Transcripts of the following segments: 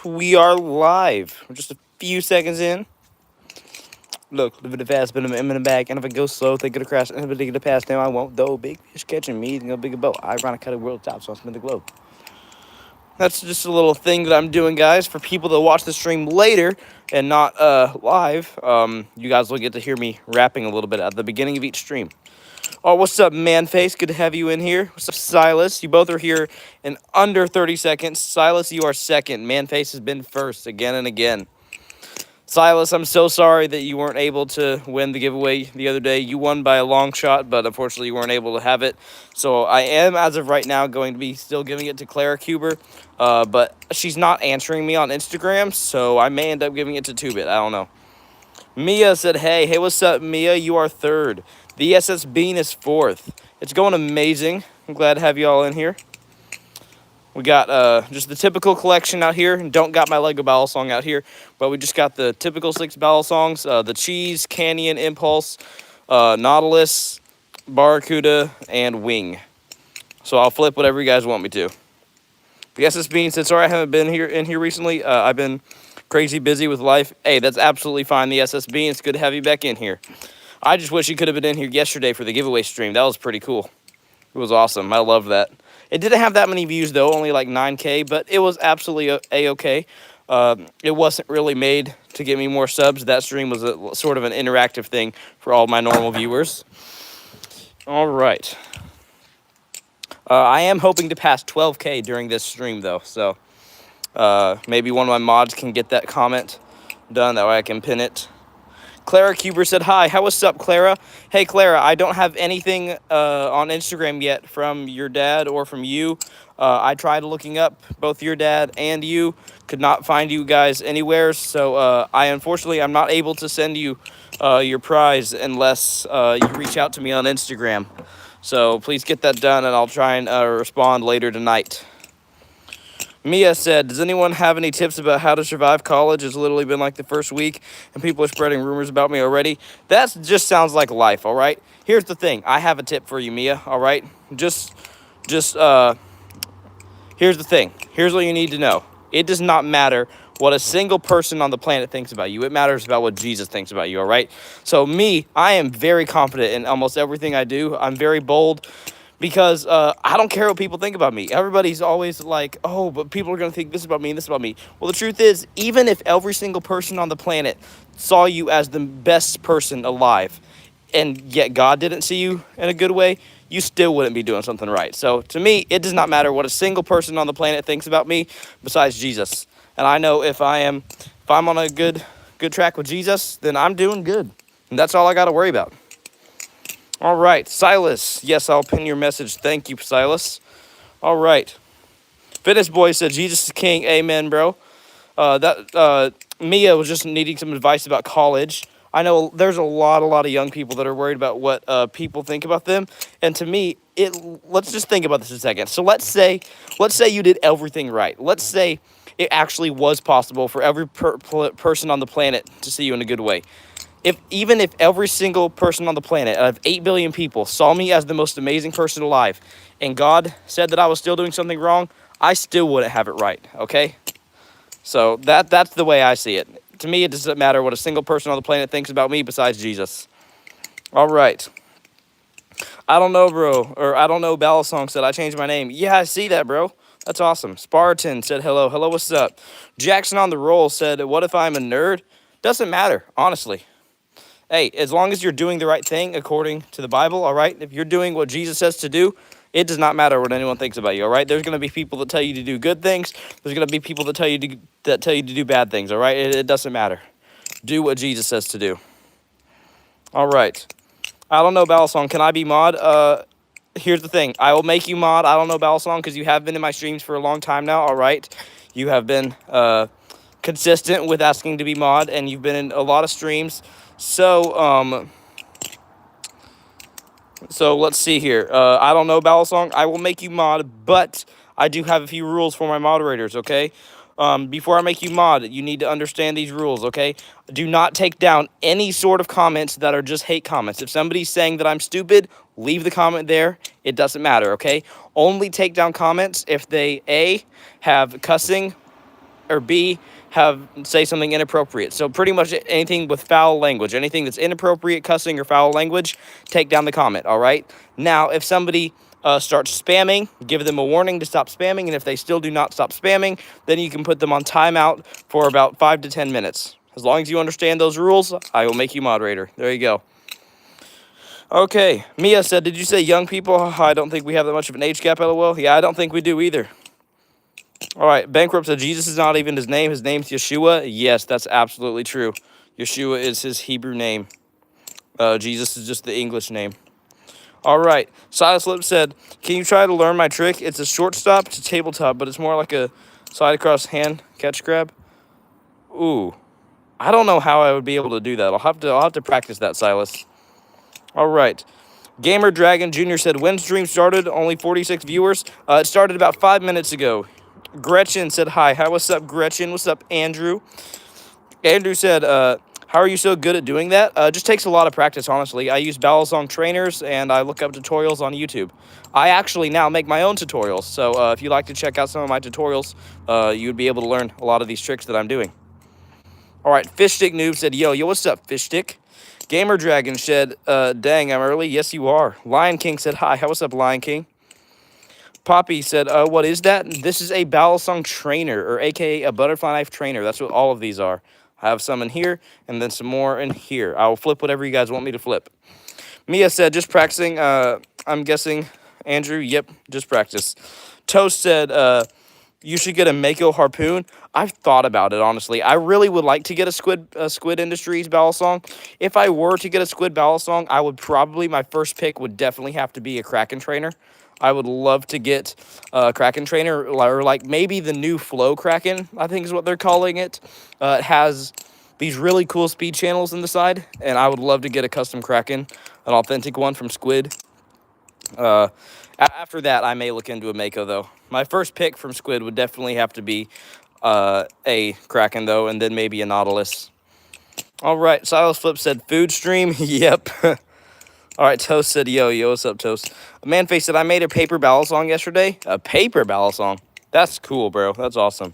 we are live. We're just a few seconds in. Look, living the fast, but I'm in the back. And if I go slow, they gonna crash. And if they get a pass, now I won't. Though big fish catching me, no bigger boat. I run a cut of world top, so I spin the globe. That's just a little thing that I'm doing, guys. For people that watch the stream later and not live, you guys will get to hear me rapping a little bit at the beginning of each stream. Oh, what's up, Manface? Good to have you in here. What's up, Silas? You both are here in under 30 seconds. Silas, you are second. Manface has been first again and again. Silas, I'm so sorry that you weren't able to win the giveaway the other day. You won by a long shot, but unfortunately you weren't able to have it. So I am, as of right now, going to be still giving it to Clara Cuber. But she's not answering me on Instagram, so I may end up giving it to 2-Bit. I don't know. Mia said, hey, what's up, Mia? You are third. The SS Bean is fourth. It's going amazing. I'm glad to have you all in here. We got just the typical collection out here. Don't got my Lego Balisong out here, but we just got the typical 6 Balisongs. The Cheese, Canyon, Impulse, Nautilus, Barracuda, and Wing. So I'll flip whatever you guys want me to. The SS Bean said, sorry I haven't been in here recently. I've been crazy busy with life. Hey, that's absolutely fine, the SS Bean. It's good to have you back in here. I just wish you could have been in here yesterday for the giveaway stream. That was pretty cool. It was awesome. I love that. It didn't have that many views, though, only like 9K, but it was absolutely A-okay. It wasn't really made to get me more subs. That stream was sort of an interactive thing for all my normal viewers. All right. I am hoping to pass 12K during this stream, though, so maybe one of my mods can get that comment done. That way I can pin it. Clara Cuber said, hi, what's up, Clara? Hey, Clara, I don't have anything on Instagram yet from your dad or from you. I tried looking up both your dad and you. Could not find you guys anywhere. So unfortunately, I'm not able to send you your prize unless you reach out to me on Instagram. So please get that done, and I'll try and respond later tonight. Mia said, does anyone have any tips about how to survive college? It's literally been like the first week, and people are spreading rumors about me already. That just sounds like life, all right? Here's the thing. I have a tip for you, Mia, all right? Here's the thing. Here's what you need to know. It does not matter what a single person on the planet thinks about you. It matters about what Jesus thinks about you, all right? So me, I am very confident in almost everything I do. I'm very bold. Because I don't care what people think about me. Everybody's always like, oh, but people are going to think this about me and this about me. Well, the truth is, even if every single person on the planet saw you as the best person alive, and yet God didn't see you in a good way, you still wouldn't be doing something right. So to me, it does not matter what a single person on the planet thinks about me besides Jesus. And I know if I'm on a good track with Jesus, then I'm doing good. And that's all I got to worry about. All right, Silas. Yes, I'll pin your message. Thank you, Silas. All right. Fitness Boy said, Jesus is king. Amen, bro. Mia was just needing some advice about college. I know there's a lot of young people that are worried about what people think about them. And to me, let's just think about this a second. So let's say you did everything right. Let's say it actually was possible for every person on the planet to see you in a good way. Even if every single person on the planet out of 8 billion people saw me as the most amazing person alive, and God said that I was still doing something wrong, I still wouldn't have it right, okay? So that's the way I see it. To me, it doesn't matter what a single person on the planet thinks about me besides Jesus. All right. I don't know, bro. Or I don't know, Balisong said, I changed my name. Yeah, I see that, bro. That's awesome. Spartan said, hello. Hello, what's up? Jackson on the roll said, what if I'm a nerd? Doesn't matter, honestly. Hey, as long as you're doing the right thing according to the Bible, all right? If you're doing what Jesus says to do, it does not matter what anyone thinks about you, all right? There's going to be people that tell you to do good things. There's going to be people that tell you to do bad things, all right? It doesn't matter. Do what Jesus says to do. All right. I don't know, Balisong. Can I be mod? Here's the thing. I will make you mod. I don't know, Balisong, because you have been in my streams for a long time now, all right? You have been consistent with asking to be mod, and you've been in a lot of streams. So let's see here. I don't know, Balisong. I will make you mod, but I do have a few rules for my moderators, okay? Before I make you mod, you need to understand these rules, okay? Do not take down any sort of comments that are just hate comments. If somebody's saying that I'm stupid, leave the comment there. It doesn't matter, okay? Only take down comments if they, A, have cussing, or B, say something inappropriate. So pretty much anything with foul language, anything that's inappropriate, cussing, or foul language, take down the comment, all right? Now, if somebody starts spamming, give them a warning to stop spamming, and if they still do not stop spamming, then you can put them on timeout for about 5 to 10 minutes. As long as you understand those rules, I will make you moderator. There you go. Okay, Mia said, did you say young people? I don't think we have that much of an age gap, LOL. Yeah, I don't think we do either. All right, Bankrupt said, Jesus is not even his name. His name's Yeshua. Yes, that's absolutely true. Yeshua is his Hebrew name. Jesus is just the English name. All right, Silas Lip said, can you try to learn my trick? It's a shortstop to tabletop, but it's more like a slide across hand catch grab. Ooh, I don't know how I would be able to do that. I'll have to practice that, Silas. All right. Gamer Dragon Jr. said, when stream started, only 46 viewers. It started about 5 minutes ago. Gretchen said, hi. Hi, what's up, Gretchen? What's up, Andrew? Andrew said, how are you so good at doing that? Just takes a lot of practice, honestly. I use Balisong trainers, and I look up tutorials on YouTube. I actually now make my own tutorials. So if you'd like to check out some of my tutorials, you'd be able to learn a lot of these tricks that I'm doing. All right, Fish Stick Noob said, yo, what's up, Fish Stick? Gamer Dragon said, dang, I'm early. Yes, you are. Lion King said, hi. What's up, Lion King? Poppy said, what is that? This is a Balisong trainer, or a.k.a. a butterfly knife trainer. That's what all of these are. I have some in here, and then some more in here. I will flip whatever you guys want me to flip. Mia said, just practicing. I'm guessing, Andrew, yep, just practice. Toast said, you should get a Mako harpoon. I've thought about it, honestly. I really would like to get a Squid Industries Balisong. If I were to get a Squid Balisong, I would probably, my first pick would definitely have to be a Kraken trainer. I would love to get a Kraken trainer, or like maybe the new Flow Kraken, I think is what they're calling it. It has these really cool speed channels in the side, and I would love to get a custom Kraken, an authentic one from Squid. After that, I may look into a Mako, though. My first pick from Squid would definitely have to be a Kraken, though, and then maybe a Nautilus. All right, Silas Flip said, food stream? Yep. All right, Toast said, yo, what's up, Toast? Manface said, I made a paper Balisong yesterday. A paper Balisong? That's cool, bro. That's awesome.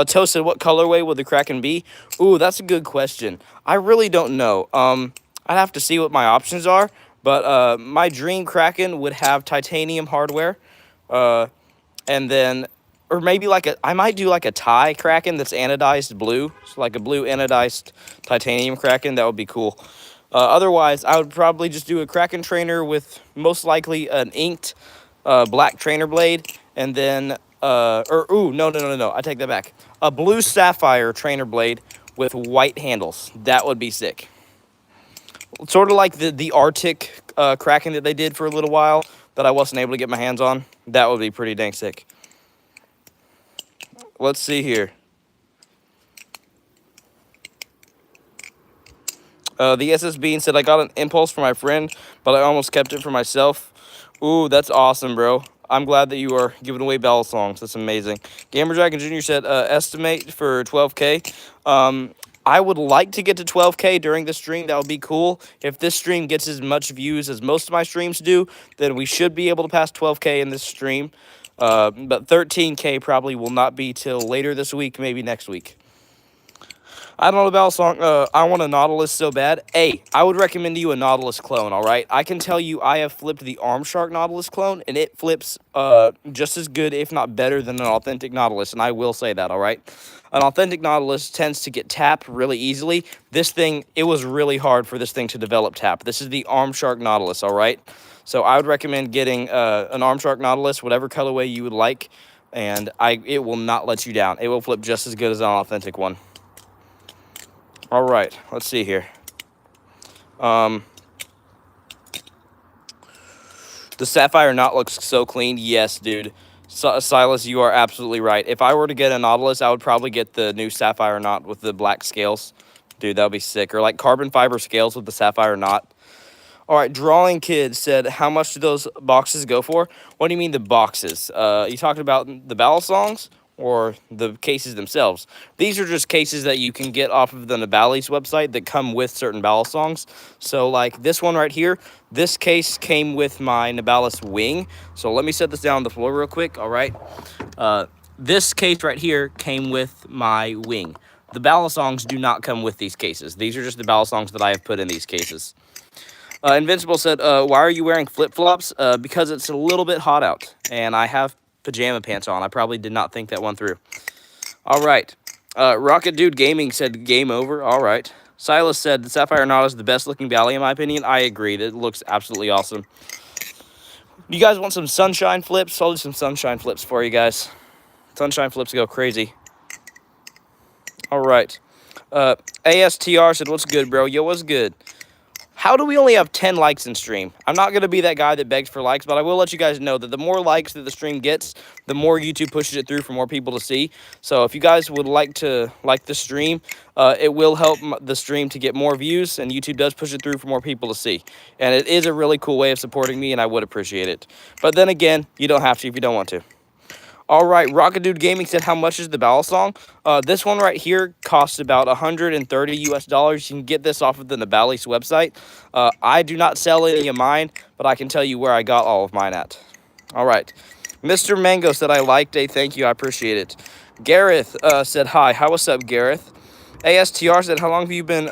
Toast said, what colorway would the Kraken be? Ooh, that's a good question. I really don't know. I'd have to see what my options are. But my dream Kraken would have titanium hardware. And then, or maybe I might do like a Thai Kraken that's anodized blue. So like a blue anodized titanium Kraken. That would be cool. Otherwise, I would probably just do a Kraken trainer with most likely an inked black trainer blade. And then, no. I take that back. A blue sapphire trainer blade with white handles. That would be sick. Sort of like the Arctic Kraken that they did for a little while that I wasn't able to get my hands on. That would be pretty dang sick. Let's see here. The SS Bean said, I got an impulse for my friend, but I almost kept it for myself. Ooh, that's awesome, bro. I'm glad that you are giving away Balisongs. That's amazing. Gamer Dragon Jr. said, estimate for 12K. I would like to get to 12K during this stream. That would be cool. If this stream gets as much views as most of my streams do, then we should be able to pass 12K in this stream. But 13K probably will not be till later this week, maybe next week. I don't know about song. I want a Nautilus so bad. Hey, I would recommend you a Nautilus clone, all right? I can tell you I have flipped the Arm Shark Nautilus clone, and it flips just as good, if not better, than an authentic Nautilus, and I will say that, all right? An authentic Nautilus tends to get tap really easily. This thing, it was really hard for this thing to develop tap. This is the Arm Shark Nautilus, all right? So I would recommend getting an Arm Shark Nautilus, whatever colorway you would like, and it will not let you down. It will flip just as good as an authentic one. All right, let's see here. The Sapphire Knot looks so clean. Yes, dude. Silas, you are absolutely right. If I were to get a Nautilus, I would probably get the new Sapphire Knot with the black scales. Dude, that would be sick. Or like carbon fiber scales with the Sapphire Knot. All right, Drawing Kid said, how much do those boxes go for? What do you mean the boxes? You talking about the Balisongs or the cases themselves? These are just cases that you can get off of the Nabali's website that come with certain Balisongs. So like this one right here, this case came with my Nabalis wing. So let me set this down on the floor real quick, all right? this case right here came with my wing. The balisongs do not come with these cases. These are just the balisongs that I have put in these cases. Invincible said, why are you wearing flip-flops? Because it's a little bit hot out, and I have pajama pants on. I probably did not think that one through. All right. Rocket Dude Gaming said, game over. All right. Silas said, the Sapphire Knot is the best-looking Bally, in my opinion. I agreed. It looks absolutely awesome. You guys want some sunshine flips? I'll do some sunshine flips for you guys. Sunshine flips go crazy. All right. ASTR said, what's good, bro? Yo, what's good? How do we only have 10 likes in stream? I'm not going to be that guy that begs for likes, but I will let you guys know that the more likes that the stream gets, the more YouTube pushes it through for more people to see. So if you guys would like to like the stream, it will help the stream to get more views, and YouTube does push it through for more people to see. And it is a really cool way of supporting me, and I would appreciate it. But then again, you don't have to if you don't want to. All right, Rocket Dude Gaming said, how much is the balisong? This one right here costs about $130 US. You can get this off of the Nabalis website. I do not sell any of mine, but I can tell you where I got all of mine at. All right. Mr. Mango said, I liked a thank you. I appreciate it. Gareth said, hi. How what's up, Gareth? ASTR said, how long have you been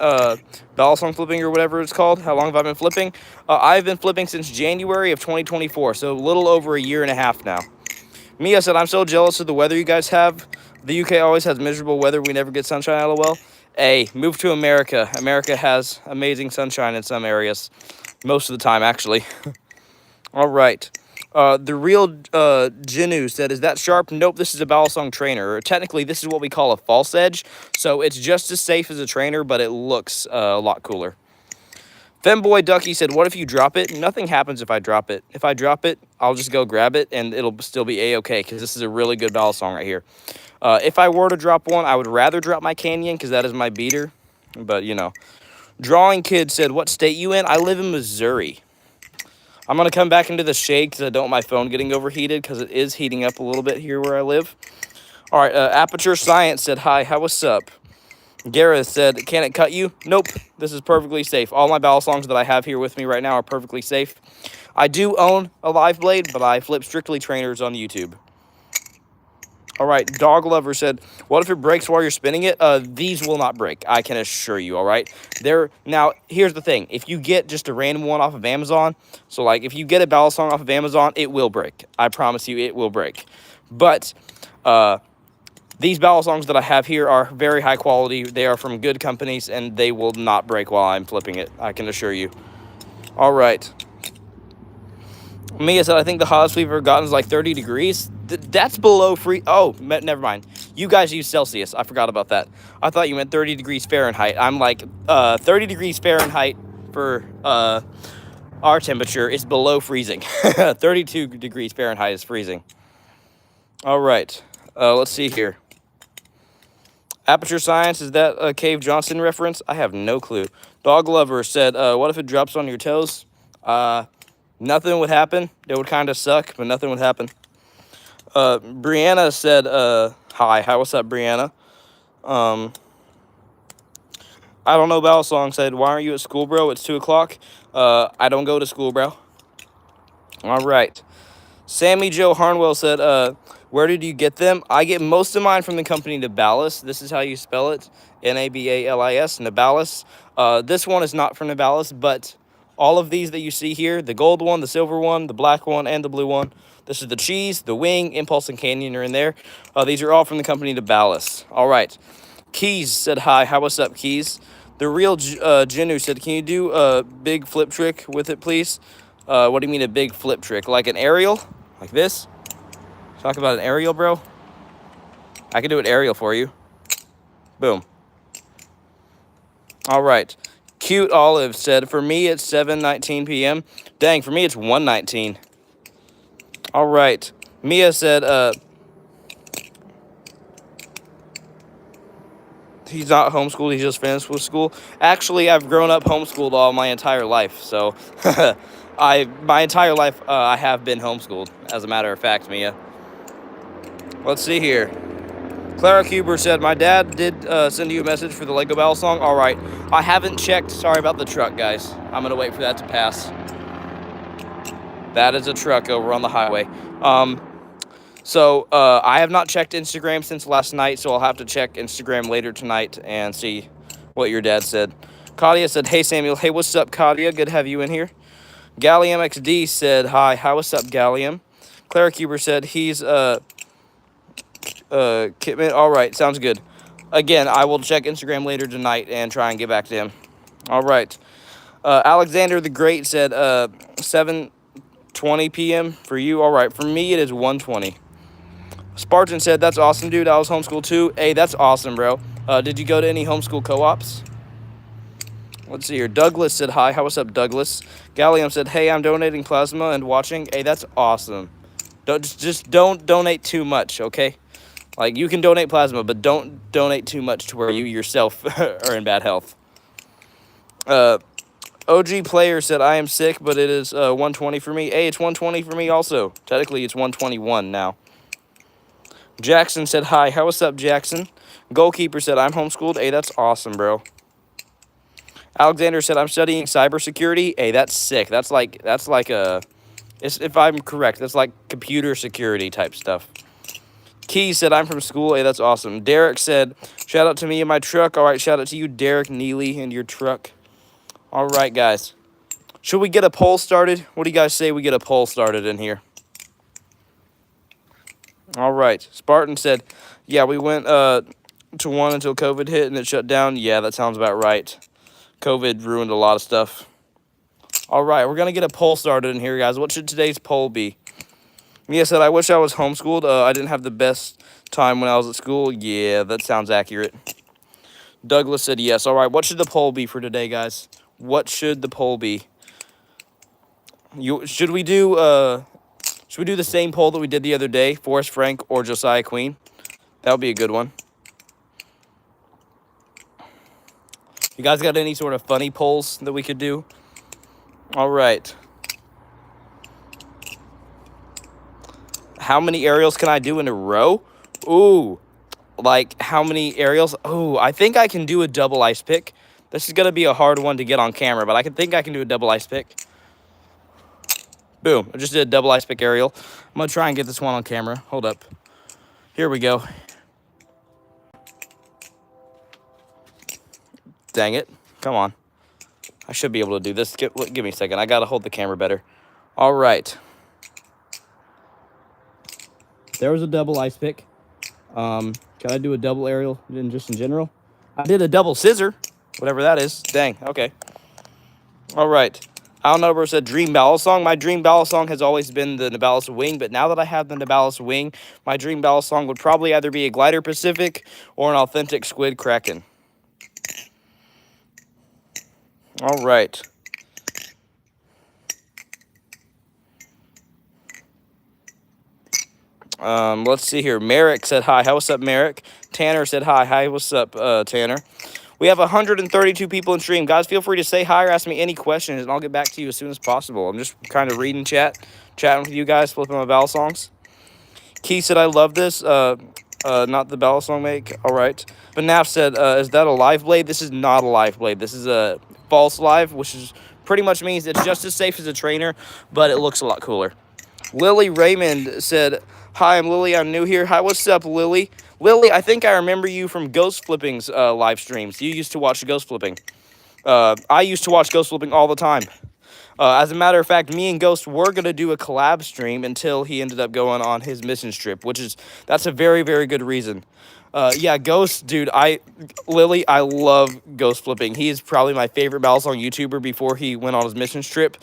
balisong flipping or whatever it's called? How long have I been flipping? I've been flipping since January of 2024, so a little over a year and a half now. Mia said, I'm so jealous of the weather you guys have. The UK always has miserable weather. We never get sunshine, LOL. Hey, move to America. America has amazing sunshine in some areas. Most of the time, actually. All right. The real Jinu said, is that sharp? Nope, this is a balisong trainer. Or technically, this is what we call a false edge. So it's just as safe as a trainer, but it looks a lot cooler. Femboy Ducky said, what if you drop it? Nothing happens if I drop it. If I drop it, I'll just go grab it, and it'll still be A-okay, because this is a really good balisong right here. If I were to drop one, I would rather drop my Canyon, because that is my beater. But, you know. Drawing Kid said, what state you in? I live in Missouri. I'm going to come back into the shade, because I don't want my phone getting overheated, because it is heating up a little bit here where I live. All right, Aperture Science said, hi, how what's up? Gareth said, can it cut you? Nope, this is perfectly safe. All my balisongs that I have here with me right now are perfectly safe. I do own a live blade, but I flip strictly trainers on YouTube. All right, Dog Lover said, what if it breaks while you're spinning it? These will not break, I can assure you, all right? Now, here's the thing. If you get just a random one off of Amazon, so like if you get a balisong off of Amazon, it will break. I promise you it will break. But, these balisongs that I have here are very high quality. They are from good companies, and they will not break while I'm flipping it. I can assure you. All right. Mia said, I think the hottest we've ever gotten is like 30 degrees. That's below free. Oh, never mind. You guys use Celsius. I forgot about that. I thought you meant 30 degrees Fahrenheit. I'm like, 30 degrees Fahrenheit for our temperature is below freezing. 32 degrees Fahrenheit is freezing. All right. Let's see here. Aperture Science, is that a Cave Johnson reference? I have no clue. Dog Lover said, what if it drops on your toes? Nothing would happen. It would kind of suck, but nothing would happen. Brianna said, hi. What's up, Brianna? I don't know, Balisong said, why aren't you at school, bro? It's 2 o'clock. I don't go to school, bro. All right. Sammy Joe Harnwell said, where did you get them? I get most of mine from the company Nabalis. This is how you spell it. Nabalis, Nabalis. This one is not from Nabalis, but all of these that you see here, the gold one, the silver one, the black one, and the blue one. This is the cheese, the wing, Impulse, and Canyon are in there. These are all from the company Nabalis. All right. Keys said, hi. What's up, Keys? The real Jinu said, can you do a big flip trick with it, please? What do you mean a big flip trick? Like an aerial? Like this? Talk about an aerial, bro. I can do an aerial for you. Boom. All right. Cute Olive said, for me, it's 7:19 p.m. Dang, for me, it's 1:19. All right. Mia said, he's not homeschooled. He just finished with school. Actually, I've grown up homeschooled all my entire life. So, my entire life, I have been homeschooled, as a matter of fact, Mia. Let's see here. Clara Cuber said, my dad did send you a message for the Lego Balisong. All right. I haven't checked. Sorry about the truck, guys. I'm going to wait for that to pass. That is a truck over on the highway. So I have not checked Instagram since last night, so I'll have to check Instagram later tonight and see what your dad said. Kadia said, "Hey Samuel, hey, what's up, Kadia? Good to have you in here." Gallium XD said, "Hi, how what's up, Gallium?" Clara Cuber said he's Kitten. All right, sounds good. Again, I will check Instagram later tonight and try and get back to him. All right. Alexander the Great said 7:20 p.m. for you. All right, for me it is 1:20. Spartan said, "That's awesome, dude. I was homeschooled too." Hey, that's awesome, bro. Did you go to any homeschool co-ops? Let's see here. Douglas said, "Hi, how what's up, Douglas?" Gallium said, "Hey, I'm donating plasma and watching." Hey, that's awesome. Just don't donate too much, okay? Like, you can donate plasma, but don't donate too much to where you yourself are in bad health. OG Player said, "I am sick, but it is 1:20 for me." Hey, it's 1:20 for me also. Technically, it's 1:21 now. Jackson said, "Hi, how what's up, Jackson?" Goalkeeper said, "I'm homeschooled." Hey, that's awesome, bro. Alexander said, "I'm studying cybersecurity." Hey, that's sick. That's like if I'm correct, that's like computer security type stuff. Key said, "I'm from school." Hey, that's awesome. Derek said, "Shout out to me and my truck." All right, shout out to you, Derek Neely, and your truck. All right, guys. Should we get a poll started? What do you guys say we get a poll started in here? All right. Spartan said, "Yeah, we went to one until COVID hit and it shut down." Yeah, that sounds about right. COVID ruined a lot of stuff. All right, we're going to get a poll started in here, guys. What should today's poll be? Mia said, "I wish I was homeschooled. I didn't have the best time when I was at school." Yeah, that sounds accurate. Douglas said yes. All right, what should the poll be for today, guys? What should the poll be? Should we do the same poll that we did the other day? Forrest Frank or Josiah Queen? That would be a good one. You guys got any sort of funny polls that we could do? All right. How many aerials can I do in a row? Ooh. Like, how many aerials? Ooh, I think I can do a double ice pick. This is going to be a hard one to get on camera, but I think I can do a double ice pick. Boom. I just did a double ice pick aerial. I'm going to try and get this one on camera. Hold up. Here we go. Dang it. Come on. I should be able to do this. Give me a second. I got to hold the camera better. All right. There was a double ice pick. Can I do a double aerial in general? I did a double scissor. Whatever that is. Dang. Okay. All right. Al Number said dream balisong. My dream balisong has always been the Nibalis wing, but now that I have the Nibalis wing, my dream balisong would probably either be a glider Pacific or an authentic squid kraken. All right. Let's see here. Merrick said hi. How what's up, Merrick? Tanner said hi. Hi, what's up, Tanner? We have 132 people in stream. Guys, feel free to say hi or ask me any questions, and I'll get back to you as soon as possible. I'm just kind of reading chatting with you guys, flipping my balisongs. Key said, "I love this. Not the balisong make." All right. Banaf said, "Is that a live blade?" This is not a live blade. This is a false live, which is pretty much means it's just as safe as a trainer, but it looks a lot cooler. Lily Raymond said, "Hi, I'm Lily. I'm new here." Hi, what's up, Lily? Lily, I think I remember you from Ghost Flipping's live streams. You used to watch Ghost Flipping. I used to watch Ghost Flipping all the time. As a matter of fact, me and Ghost were going to do a collab stream until he ended up going on his mission trip, that's a very, very good reason. Yeah, Ghost, dude, Lily, I love Ghost Flipping. He is probably my favorite Balisong YouTuber before he went on his mission trip.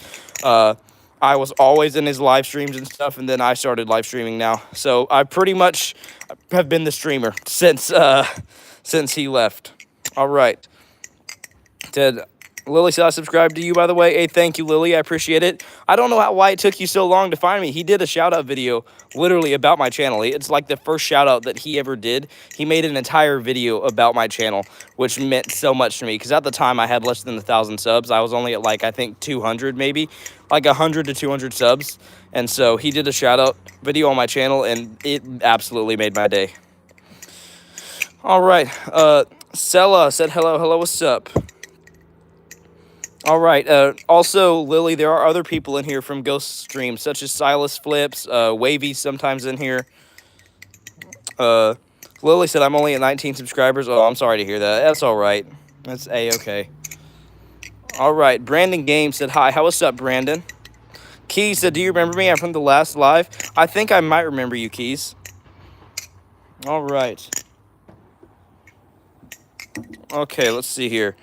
I was always in his live streams and stuff, and then I started live streaming now. So I pretty much have been the streamer since he left. All right. Lily said I subscribed to you, by the way. Hey, thank you, Lily. I appreciate it. I don't know why it took you so long to find me. He did a shout-out video literally about my channel. It's like the first shout-out that he ever did. He made an entire video about my channel, which meant so much to me. Because at the time, I had less than 1,000 subs. I was only at, like, I think 200 maybe. Like 100 to 200 subs. And so he did a shout-out video on my channel, and it absolutely made my day. All right. Sella said hello. Hello, what's up? All right. Also, Lily, there are other people in here from Ghost Streams, such as Silas Flips, Wavy sometimes in here. Uh, Lily said, I'm only at 19 subscribers. Oh, I'm sorry to hear that. That's all right. That's A-okay. All right. Brandon Games said, hi. What's up, Brandon? Keys said, do you remember me? I'm from the last live. I think I might remember you, Keys. All right. Okay, let's see here.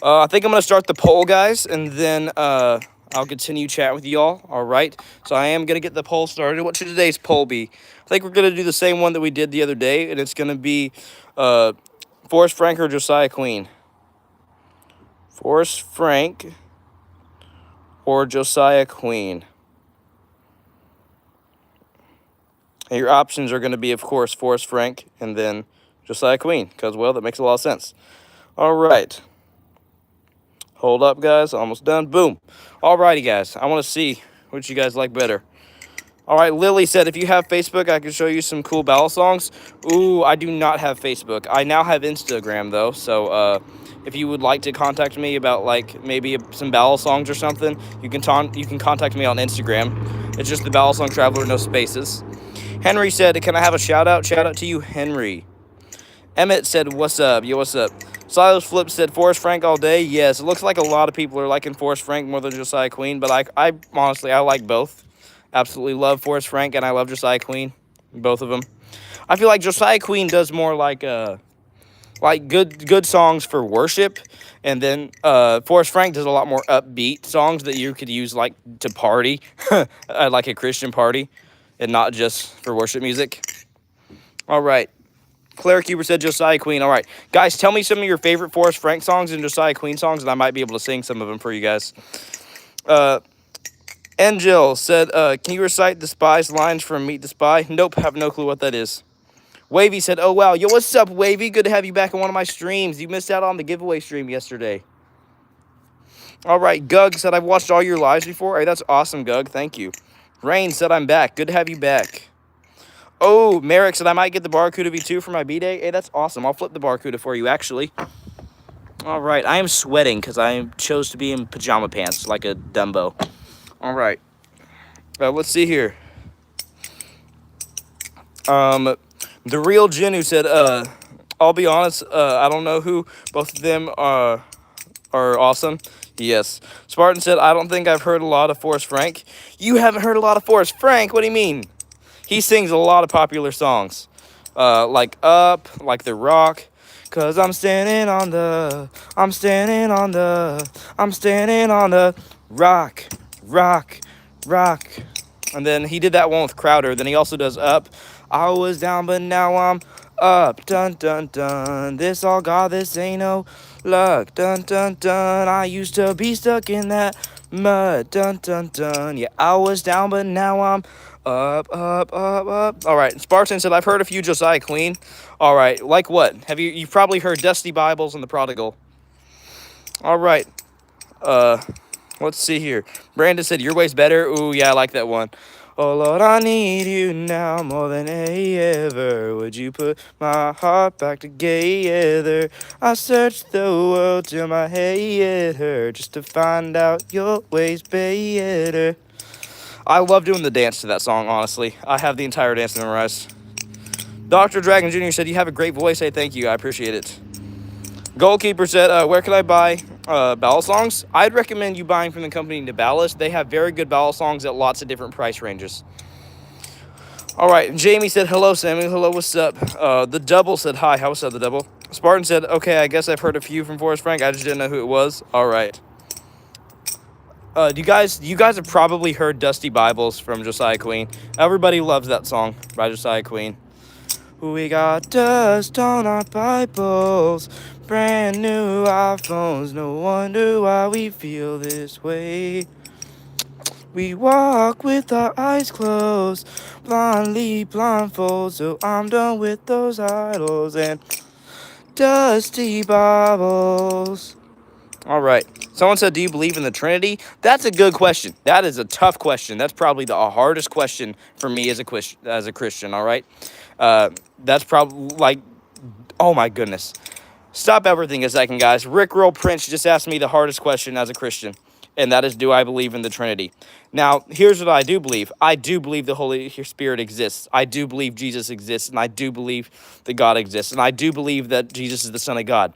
I think I'm going to start the poll, guys, and then I'll continue chat with y'all. All right. So I am going to get the poll started. What should today's poll be? I think we're going to do the same one that we did the other day, and it's going to be Forrest Frank or Josiah Queen. Forrest Frank or Josiah Queen. And your options are going to be, of course, Forrest Frank and then Josiah Queen, because, well, that makes a lot of sense. All right. Hold up, guys. Almost done. Boom. All righty, guys. I want to see what you guys like better. All right, Lily said, if you have Facebook, I can show you some cool balisongs. Ooh, I do not have Facebook. I now have Instagram, though, so if you would like to contact me about, like, maybe some balisongs or something, you can contact me on Instagram. It's just the Balisong Traveler, no spaces. Henry said, can I have a shout-out? Shout-out to you, Henry. Emmett said, what's up? Yo, what's up? Silas Flip said, Forrest Frank all day. Yes, it looks like a lot of people are liking Forrest Frank more than Josiah Queen, but I honestly, I like both. Absolutely love Forrest Frank, and I love Josiah Queen. Both of them. I feel like Josiah Queen does more like good songs for worship, and then Forrest Frank does a lot more upbeat songs that you could use like to party, like a Christian party, and not just for worship music. All right. Claire Cuber said Josiah Queen. All right. Guys, tell me some of your favorite Forrest Frank songs and Josiah Queen songs, and I might be able to sing some of them for you guys. Angel said, can you recite the spy's lines from Meet the Spy? Nope, have no clue what that is. Wavy said, oh, wow. Yo, what's up, Wavy? Good to have you back on one of my streams. You missed out on the giveaway stream yesterday. All right. Gug said, I've watched all your lives before. Hey, that's awesome, Gug. Thank you. Rain said, I'm back. Good to have you back. Oh, Merrick said, I might get the Barracuda V2 for my B-Day. Hey, that's awesome. I'll flip the Barracuda for you, actually. All right. I am sweating because I chose to be in pajama pants like a Dumbo. All right. Let's see here. The real Jinu said, I'll be honest, I don't know who. Both of them are awesome. Yes. Spartan said, I don't think I've heard a lot of Forrest Frank. You haven't heard a lot of Forrest Frank? What do you mean? He sings a lot of popular songs. Like Up, like The Rock. Cause I'm standing on the rock. And then he did that one with Crowder. Then he also does Up. I was down, but now I'm up. Dun, dun, dun. This all God, this ain't no luck. Dun, dun, dun. I used to be stuck in that mud. Dun, dun, dun. Yeah, I was down, but now I'm up. All right. Spartan said, I've heard a few Josiah Queen. All right. Like what? You've probably heard Dusty Bibles and The Prodigal. All right. Let's see here. Brandon said, your way's better. Ooh, yeah, I like that one. Oh, Lord, I need you now more than ever. Would you put my heart back together? I searched the world till my head hurt just to find out your way's better. I love doing the dance to that song, honestly. I have the entire dance memorized. Dr. Dragon Jr. said, you have a great voice. Hey, thank you. I appreciate it. Goalkeeper said, where can I buy balisongs? I'd recommend you buying from the company Nabalis. They have very good balisongs at lots of different price ranges. All right, Jamie said, hello, Sammy. Hello, what's up? The Double said, hi. What's up, The Double? Spartan said, okay, I guess I've heard a few from Forrest Frank. I just didn't know who it was. All right. You guys have probably heard Dusty Bibles from Josiah Queen. Everybody loves that song by Josiah Queen. We got dust on our Bibles, brand new iPhones, no wonder why we feel this way. We walk with our eyes closed, blindly blindfold, so I'm done with those idols and dusty Bibles. All right. Someone said, do you believe in the Trinity? That's a good question. That is a tough question. That's probably the hardest question for me as a Christian, all right? That's probably like, oh my goodness. Stop everything a second, guys. Rick Roll Prince just asked me the hardest question as a Christian. and that is, do I believe in the Trinity? Now, here's what I do believe. I do believe the Holy Spirit exists. I do believe Jesus exists, and I do believe that God exists, and I do believe that Jesus is the Son of God.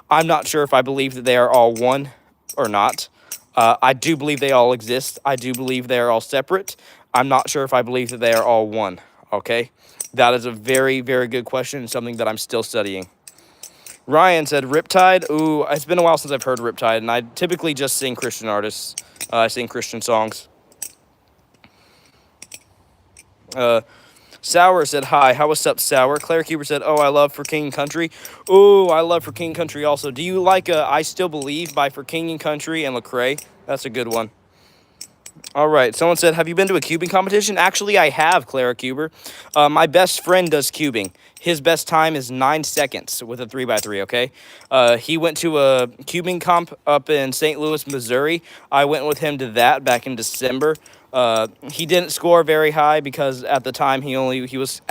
I'm not sure if I believe that they are all one or not. I do believe they all exist. I do believe they are all separate. I'm not sure if I believe that they are all one, okay? That is a very, very good question and something that I'm still studying. Ryan said, Riptide. Ooh, it's been a while since I've heard Riptide, and I typically just sing Christian artists. I sing Christian songs. Sour said, hi, how what's up, Sour? Claire Cuber said, oh, I love For King and Country. Ooh, I love For King and Country also. Do you like I Still Believe by For King and Country and Lecrae? That's a good one. All right, someone said, have you been to a cubing competition? Actually, I have, Clara Cuber. My best friend does cubing. His best time is 9 seconds with a 3x3, okay? He went to a cubing comp up in St. Louis, Missouri. I went with him to that back in December. He didn't score very high because at the time he was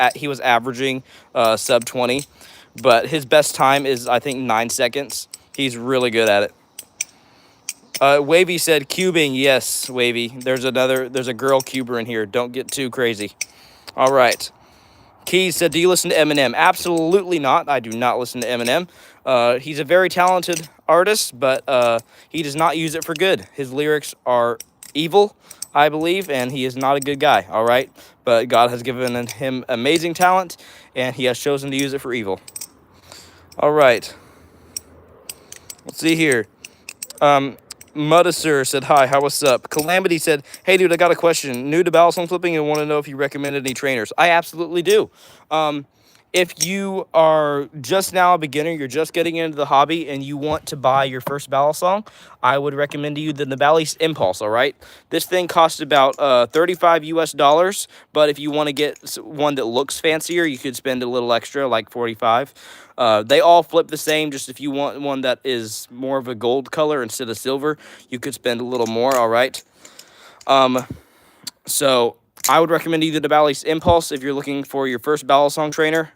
averaging sub 20, but his best time is, I think, 9 seconds. He's really good at it. Wavy said cubing. Yes, Wavy. There's a girl cuber in here. Don't get too crazy. All right. Keys said, do you listen to Eminem? Absolutely not. I do not listen to Eminem. He's a very talented artist, but he does not use it for good. His lyrics are evil, I believe, and he is not a good guy, all right? But God has given him amazing talent, and he has chosen to use it for evil. All right. Let's see here. Mudasur said, hi, how what's up? Calamity said, hey, dude, I got a question. New to balisong flipping and want to know if you recommend any trainers. I absolutely do. If you are just now a beginner, you're just getting into the hobby, and you want to buy your first balisong, I would recommend to you the Navalis Impulse, all right? This thing costs about $35 US, but if you want to get one that looks fancier, you could spend a little extra, like $45. They all flip the same, just if you want one that is more of a gold color instead of silver, you could spend a little more, all right? So I would recommend either the Navalis Impulse if you're looking for your first balisong trainer.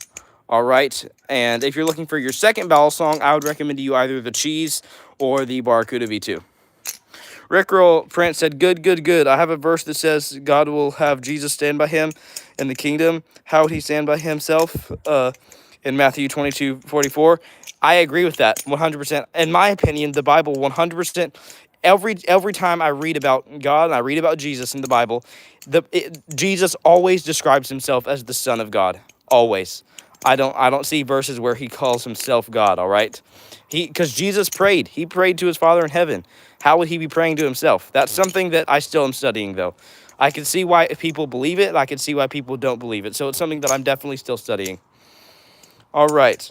All right, and if you're looking for your second balisong, I would recommend to you either the Cheese or the Barracuda V2. Rickroll Prince said, good, good, good. I have a verse that says God will have Jesus stand by him in the kingdom. How would he stand by himself? In Matthew 22:44. I agree with that 100%. In my opinion, the Bible 100%. Every time I read about God and I read about Jesus in the Bible, Jesus always describes himself as the Son of God. Always. I don't see verses where he calls himself God, all right? Because Jesus prayed. He prayed to his Father in heaven. How would he be praying to himself? That's something that I still am studying, though. I can see why people believe it. I can see why people don't believe it. So it's something that I'm definitely still studying. All right.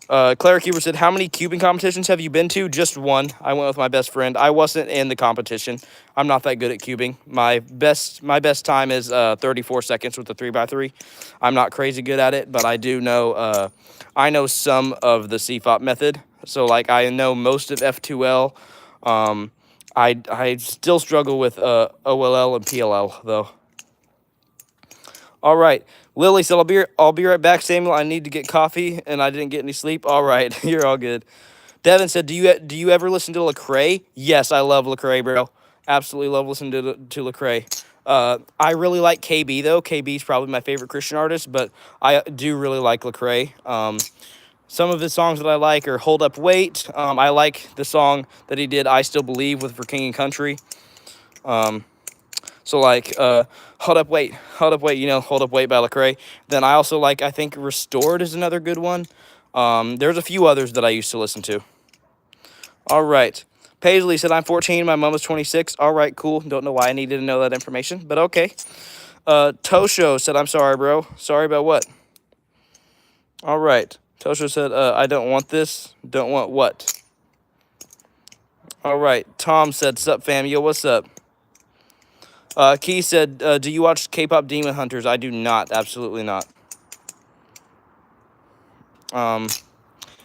Clara Cuber said, how many cubing competitions have you been to? Just one. I went with my best friend. I wasn't in the competition. I'm not that good at cubing. My best time is 34 seconds with the 3x3. I'm not crazy good at it, but I do know I know some of the CFOP method. So like I know most of F2L. I still struggle with OLL and PLL though. All right. Lily said, I'll be right back, Samuel. I need to get coffee, and I didn't get any sleep. All right. You're all good. Devin said, do you ever listen to Lecrae? Yes, I love Lecrae, bro. Absolutely love listening to Lecrae. I really like KB, though. KB is probably my favorite Christian artist, but I do really like Lecrae. Some of his songs that I like are Hold Up Wait. I like the song that he did, I Still Believe, with For King and Country. So like, Hold Up Wait, you know, Hold Up Wait by Lecrae. Then I also like, I think Restored is another good one. There's a few others that I used to listen to. All right. Paisley said, I'm 14, my mom is 26. All right, cool. Don't know why I needed to know that information, but okay. Tosho said, I'm sorry, bro. Sorry about what? All right. Tosho said, I don't want this. Don't want what? All right. Tom said, sup, fam? Yo, what's up? Key said, do you watch K-pop Demon Hunters? I do not. Absolutely not.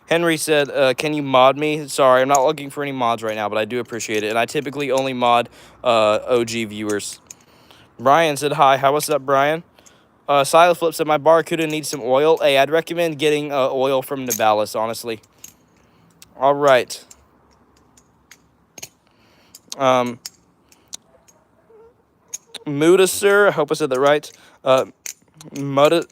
Henry said, can you mod me? Sorry, I'm not looking for any mods right now, but I do appreciate it. And I typically only mod OG viewers. Brian said, hi. What's up, Brian? Silas Flip said, my Barracuda needs some oil. Hey, I'd recommend getting oil from Navalis, honestly. All right. Um, Mudasir, I hope I said that right. Mud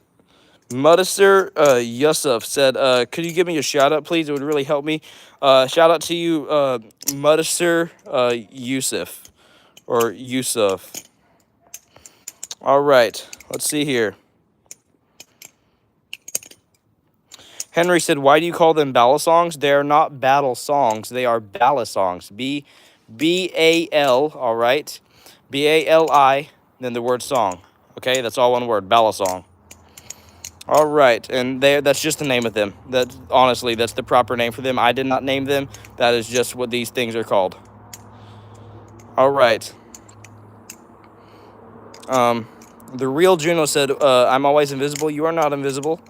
Mudasir Yusuf said, could you give me a shout out, please? It would really help me. Shout out to you, Mudasir Yusuf. Or Yusuf. All right, let's see here. Henry said, why do you call them balisongs? They are not battle songs. They are balisongs. B-A-L, all right? B-A-L-I, then the word song. Okay, that's all one word, balisong. All right, and that's just the name of them. Honestly, that's the proper name for them. I did not name them. That is just what these things are called. All right. The real Juno said, I'm always invisible. You are not invisible.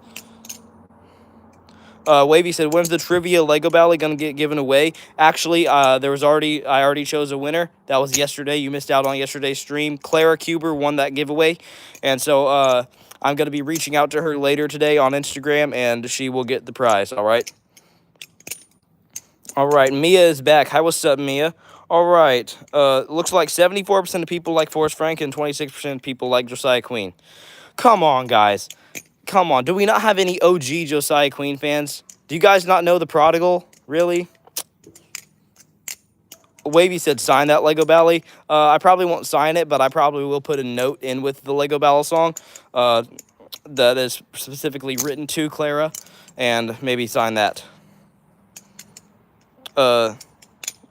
Wavy said, when's the trivia Lego Bally gonna get given away? Actually, I already chose a winner. That was yesterday. You missed out on yesterday's stream. Clara Cuber won that giveaway, and so I'm gonna be reaching out to her later today on Instagram, and she will get the prize. All right. All right, Mia is back. Hi, what's up, Mia? All right. Looks like 74% of people like Forrest Frank and 26% of people like Josiah Queen. Come on, guys. Come on. Do we not have any OG Josiah Queen fans? Do you guys not know the Prodigal? Really? Wavy said sign that Lego Bally. I probably won't sign it, but I probably will put a note in with the Lego Bally song that is specifically written to Clara, and maybe sign that.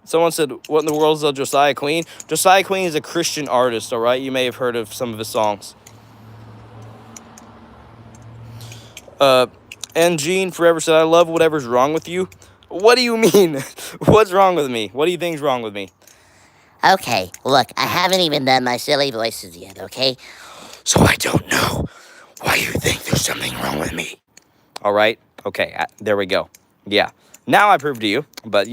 Someone said, what in the world is a Josiah Queen? Josiah Queen is a Christian artist, all right? You may have heard of some of his songs. And Gene Forever said, I love whatever's wrong with you. What do you mean? What's wrong with me? What do you think's wrong with me? Okay, look, I haven't even done my silly voices yet, okay? So I don't know why you think there's something wrong with me. All right? Okay, there we go. Yeah. Now I prove to you, but,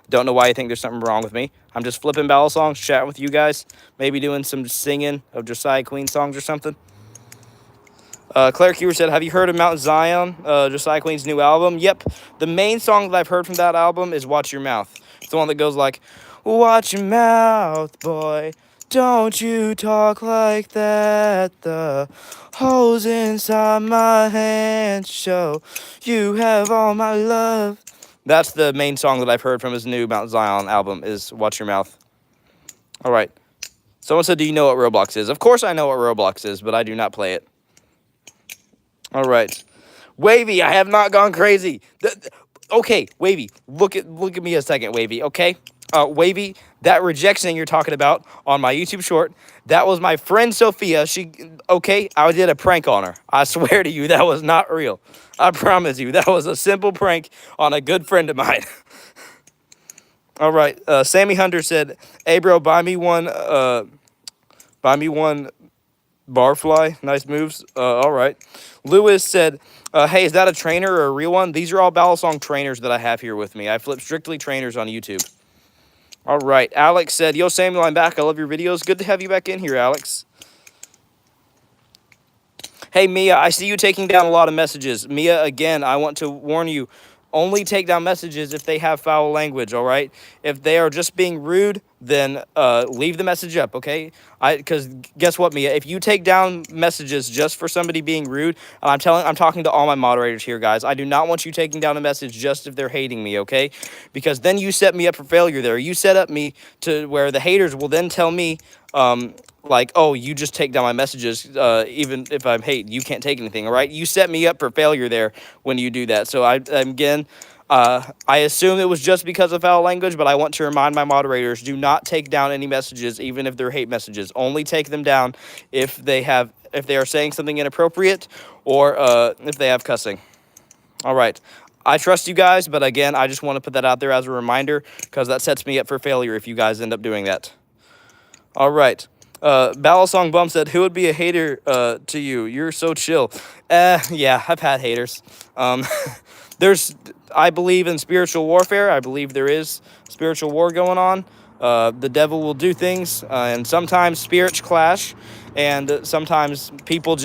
don't know why you think there's something wrong with me. I'm just flipping ballad songs, chatting with you guys, maybe doing some singing of Josiah Queen songs or something. Claire Keewer said, have you heard of Mount Zion, Josiah Queen's new album? Yep. The main song that I've heard from that album is Watch Your Mouth. It's the one that goes like, watch your mouth, boy. Don't you talk like that. The holes inside my hands show you have all my love. That's the main song that I've heard from his new Mount Zion album is Watch Your Mouth. All right. Someone said, do you know what Roblox is? Of course I know what Roblox is, but I do not play it. All right. Wavy, I have not gone crazy. Okay, Wavy, look at me a second, Wavy, okay? Wavy, that rejection you're talking about on my YouTube short, that was my friend Sophia. I did a prank on her. I swear to you, that was not real. I promise you, that was a simple prank on a good friend of mine. All right, Sammy Hunter said, hey, bro, buy me one barfly. Nice moves. All right. Lewis said, hey, is that a trainer or a real one? These are all Balisong trainers that I have here with me. I flip strictly trainers on YouTube. All right. Alex said, yo, Samuel, I'm back. I love your videos. Good to have you back in here, Alex. Hey, Mia, I see you taking down a lot of messages. Mia, again, I want to warn you, only take down messages if they have foul language, all right? If they are just being rude, then leave the message up, okay? Because guess what, Mia? If you take down messages just for somebody being rude, and I'm talking to all my moderators here, guys. I do not want you taking down a message just if they're hating me, okay? Because then you set me up for failure there. You set up me to where the haters will then tell me, like, oh, you just take down my messages, even if I'm hating, you can't take anything, all right? You set me up for failure there when you do that. So I assume it was just because of foul language, but I want to remind my moderators, do not take down any messages, even if they're hate messages. Only take them down if they are saying something inappropriate or if they have cussing. All right. I trust you guys, but again, I just want to put that out there as a reminder because that sets me up for failure if you guys end up doing that. All right. Balisong Bum said, who would be a hater to you? You're so chill. Yeah, I've had haters. I believe in spiritual warfare. I believe there is spiritual war going on. The devil will do things, and sometimes spirits clash, and sometimes people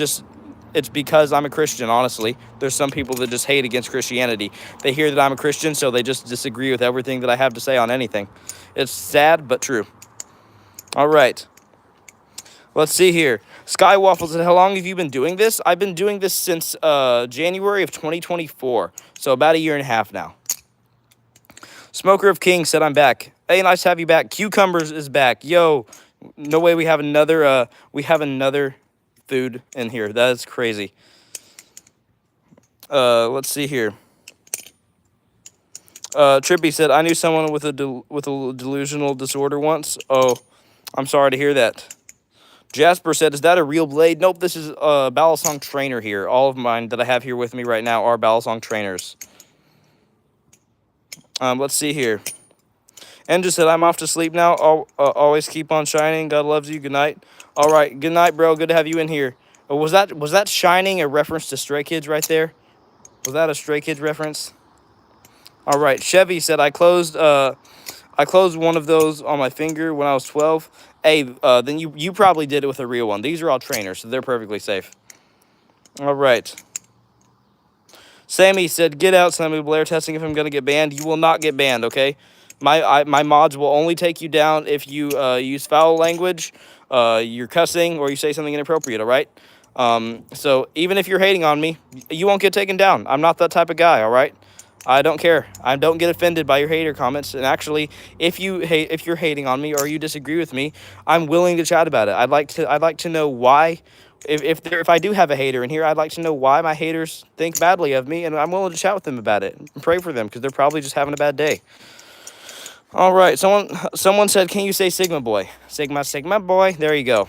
it's because I'm a Christian, honestly. There's some people that just hate against Christianity. They hear that I'm a Christian, so they just disagree with everything that I have to say on anything. It's sad, but true. All right. Let's see here. Skywaffle said, how long have you been doing this? I've been doing this since January of 2024. So about a year and a half now. Smoker of Kings said, I'm back. Hey, nice to have you back. Cucumbers is back. Yo, no way we have another food in here. That is crazy. Let's see here. Trippy said, I knew someone with a delusional disorder once. Oh, I'm sorry to hear that. Jasper said, is that a real blade? Nope, this is a Balisong trainer here. All of mine that I have here with me right now are Balisong trainers. Let's see here. And just said, I'm off to sleep now. Always keep on shining. God loves you. Good night. All right, good night, bro. Good to have you in here. Was that shining a reference to Stray Kids right there? Was that a Stray Kids reference? All right, Chevy said, I closed one of those on my finger when I was 12. Hey, then you probably did it with a real one. These are all trainers, so they're perfectly safe. All right. Sammy said, get out, Sammy Blair, testing if I'm going to get banned. You will not get banned, okay? My mods will only take you down if you use foul language, you're cussing, or you say something inappropriate, all right? So even if you're hating on me, you won't get taken down. I'm not that type of guy, all right? I don't care. I don't get offended by your hater comments. And actually, if you're hating on me or you disagree with me, I'm willing to chat about it. I'd like to know why. If I do have a hater in here, I'd like to know why my haters think badly of me, and I'm willing to chat with them about it and pray for them because they're probably just having a bad day. All right, someone said, can you say Sigma boy? Sigma boy. There you go.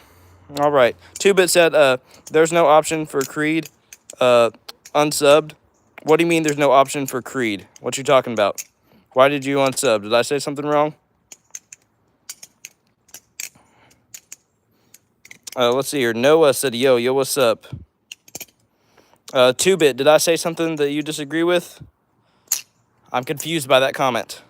All right. 2-Bit said, there's no option for Creed, unsubbed. What do you mean there's no option for Creed? What you talking about? Why did you unsub? Did I say something wrong? Let's see here. Noah said, yo, what's up? 2-Bit, did I say something that you disagree with? I'm confused by that comment.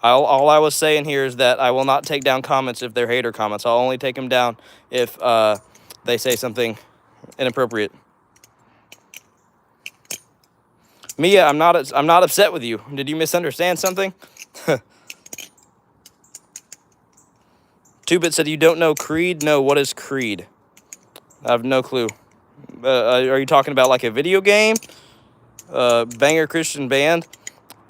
All I was saying here is that I will not take down comments if they're hater comments. I'll only take them down if they say something inappropriate. Mia, I'm not upset with you. Did you misunderstand something? 2-Bit said, you don't know Creed? No, what is Creed? I have no clue. Are you talking about like a video game? Banger Christian band?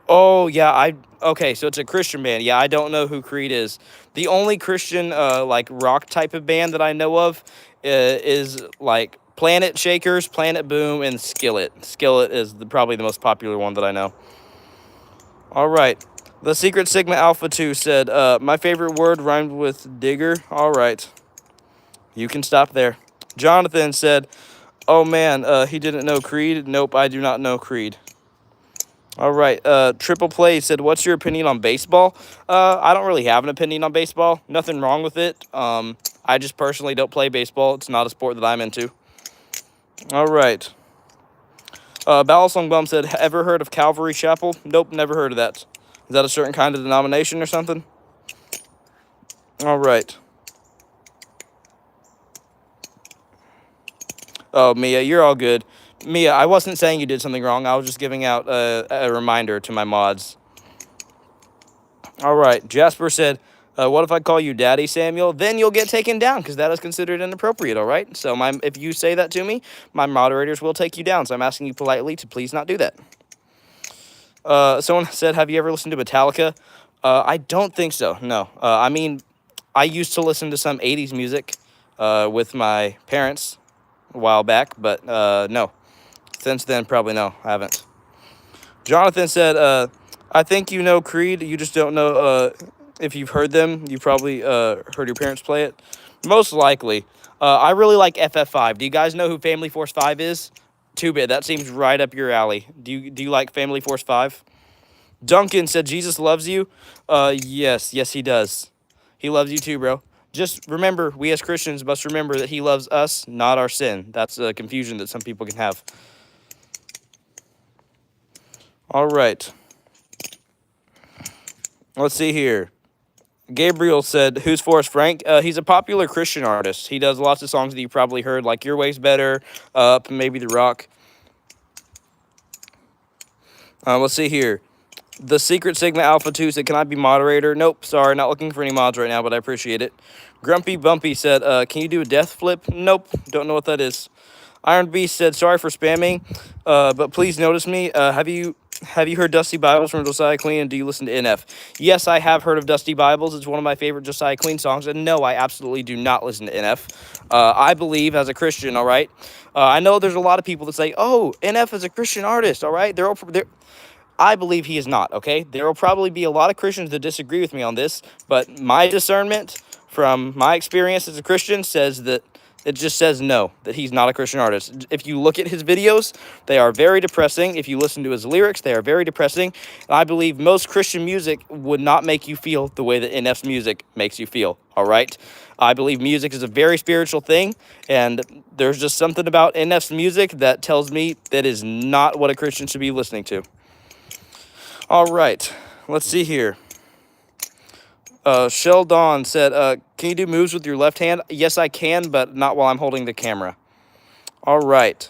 Oh, yeah, okay, so it's a Christian band. Yeah, I don't know who Creed is. The only Christian, like, rock type of band that I know of is, like, Planet Shakers, Planet Boom, and Skillet. Skillet is probably the most popular one that I know. All right. The Secret Sigma Alpha 2 said, my favorite word rhymed with digger. All right. You can stop there. Jonathan said, oh, man, he didn't know Creed. Nope, I do not know Creed. All right. Triple Play said, what's your opinion on baseball? I don't really have an opinion on baseball. Nothing wrong with it. I just personally don't play baseball. It's not a sport that I'm into. All right. Balisong Bum said, ever heard of Calvary Chapel? Nope, never heard of that. Is that a certain kind of denomination or something? All right. Oh, Mia, you're all good. Mia, I wasn't saying you did something wrong. I was just giving out a reminder to my mods. All right. Jasper said, what if I call you Daddy Samuel? Then you'll get taken down because that is considered inappropriate, all right? So if you say that to me, my moderators will take you down. So I'm asking you politely to please not do that. Someone said, have you ever listened to Metallica? I don't think so, no. I mean, I used to listen to some 80s music with my parents a while back, but no. Since then, probably no, I haven't. Jonathan said, I think you know Creed, you just don't know if you've heard them. You probably heard your parents play it. Most likely. I really like FF5. Do you guys know who Family Force 5 is? 2-Bit, that seems right up your alley. Do you like Family Force 5? Duncan said, Jesus loves you. Yes, he does. He loves you too, bro. Just remember, we as Christians must remember that he loves us, not our sin. That's a confusion that some people can have. All right. Let's see here. Gabriel said, who's Forrest Frank? He's a popular Christian artist. He does lots of songs that you probably heard, like Your Way's Better, Up, maybe The Rock. Let's see here. The Secret Sigma Alpha 2 said, can I be moderator? Nope, sorry, not looking for any mods right now, but I appreciate it. Grumpy Bumpy said, can you do a death flip? Nope, don't know what that is. Iron Beast said, sorry for spamming, but please notice me. Have you heard Dusty Bibles from Josiah Queen, and do you listen to NF? Yes, I have heard of Dusty Bibles. It's one of my favorite Josiah Queen songs, and no, I absolutely do not listen to NF. I believe as a Christian, all right? I know there's a lot of people that say, oh, NF is a Christian artist, all right? I believe he is not, okay? There will probably be a lot of Christians that disagree with me on this, but my discernment from my experience as a Christian says that it just says no, that he's not a Christian artist. If you look at his videos, they are very depressing. If you listen to his lyrics, they are very depressing. And I believe most Christian music would not make you feel the way that NF's music makes you feel, all right? I believe music is a very spiritual thing, and there's just something about NF's music that tells me that is not what a Christian should be listening to. All right, let's see here. Shell Dawn said, can you do moves with your left hand? Yes, I can, but not while I'm holding the camera. All right.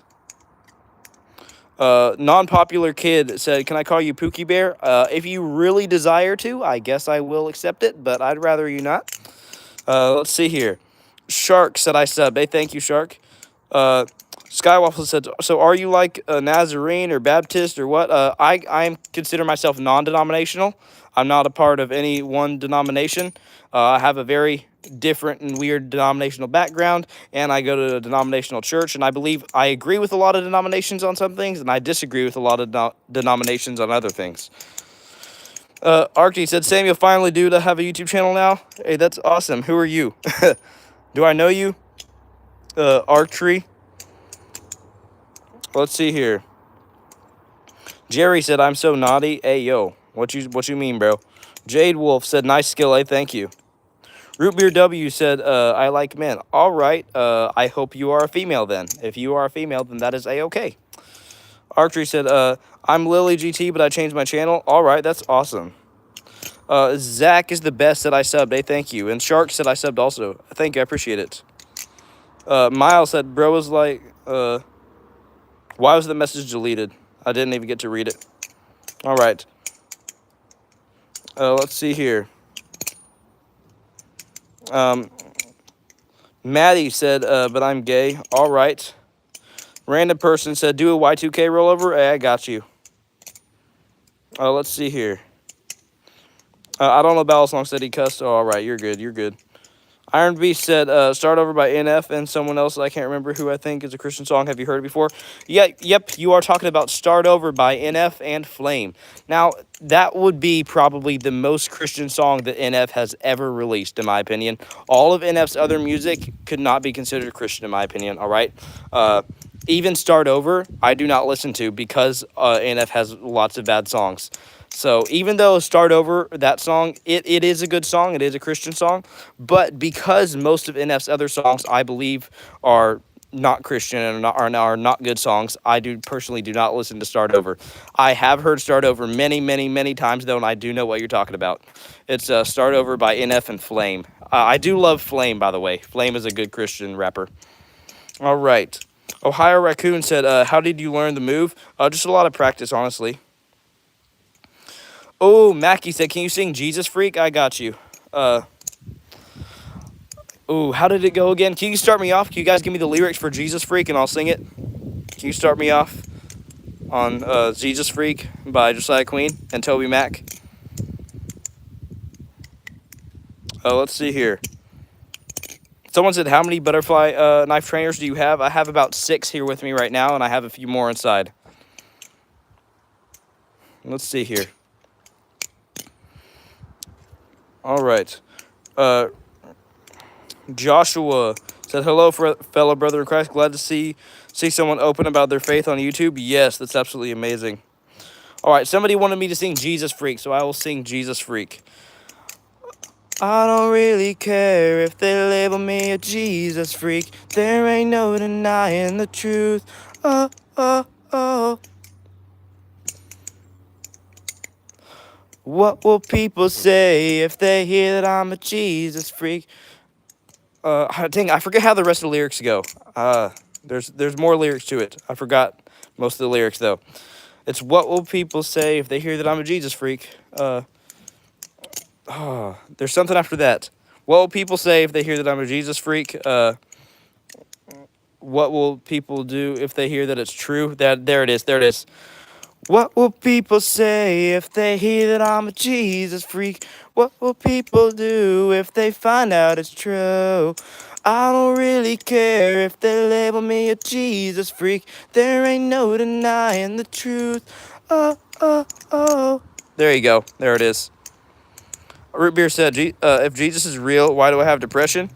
Non-popular kid said, can I call you Pookie Bear? If you really desire to, I guess I will accept it, but I'd rather you not. Let's see here. Shark said I subbed. Hey, thank you, Shark. Skywaffle said, so are you like a Nazarene or Baptist or what? I consider myself non-denominational. I'm not a part of any one denomination. I have a very different and weird denominational background, and I go to a denominational church, and I believe I agree with a lot of denominations on some things, and I disagree with a lot of denominations on other things. Archie said, Samuel finally do to have a YouTube channel now? Hey, that's awesome. Who are you? Do I know you? Archery? Let's see here. Jerry said, I'm so naughty. Hey, yo. What you mean, bro? Jade Wolf said, nice skill, eh? Thank you. Root Beer W said, I like men. All right. I hope you are a female then. If you are a female, then that is A-okay. Archery said, I'm Lily GT, but I changed my channel. All right. That's awesome. Zach is the best that I subbed. Hey, thank you. And Shark said I subbed also. Thank you. I appreciate it. Miles said, bro was like, why was the message deleted? I didn't even get to read it. All right. Let's see here. Maddie said, but I'm gay. All right. Random person said, do a Y2K rollover. Hey, I got you. Let's see here. I don't know Balisong said he cussed. Oh, all right. You're good. You're good. Iron Beast said, start over by NF and someone else. I can't remember who I think is a Christian song. Have you heard it before? Yeah, yep, you are talking about Start Over by NF and Flame. Now, that would be probably the most Christian song that NF has ever released, in my opinion. All of NF's other music could not be considered Christian, in my opinion, all right? Even Start Over, I do not listen to because NF has lots of bad songs. So even though Start Over, that song, it is a good song. It is a Christian song. But because most of NF's other songs, I believe, are not Christian and are not good songs, I personally do not listen to Start Over. I have heard Start Over many, many, many times, though, and I do know what you're talking about. It's Start Over by NF and Flame. I do love Flame, by the way. Flame is a good Christian rapper. All right. Ohio Raccoon said, how did you learn the move? Just a lot of practice, honestly. Oh, Mackie said, can you sing Jesus Freak? I got you. How did it go again? Can you start me off? Can you guys give me the lyrics for Jesus Freak and I'll sing it? Can you start me off on Jesus Freak by Josiah Queen and Toby Mac? Let's see here. Someone said, how many butterfly knife trainers do you have? I have about 6 here with me right now, and I have a few more inside. Let's see here. All right. Joshua said, hello, fellow brother in Christ. Glad to see someone open about their faith on YouTube. Yes, that's absolutely amazing. All right, somebody wanted me to sing Jesus Freak, so I will sing Jesus Freak. I don't really care if they label me a Jesus freak. There ain't no denying the truth. Oh, oh, oh. What will people say if they hear that I'm a Jesus freak? Dang, I forget how the rest of the lyrics go. There's more lyrics to it. I forgot most of the lyrics, though. It's what will people say if they hear that I'm a Jesus freak. There's something after that. What will people say if they hear that I'm a Jesus freak? What will people do if they hear that it's true? There it is. There it is. What will people say if they hear that I'm a Jesus freak? What will people do if they find out it's true? I don't really care if they label me a Jesus freak. There ain't no denying the truth. Oh, oh, oh. There you go. There it is. Root Beer said, if Jesus is real, why do I have depression?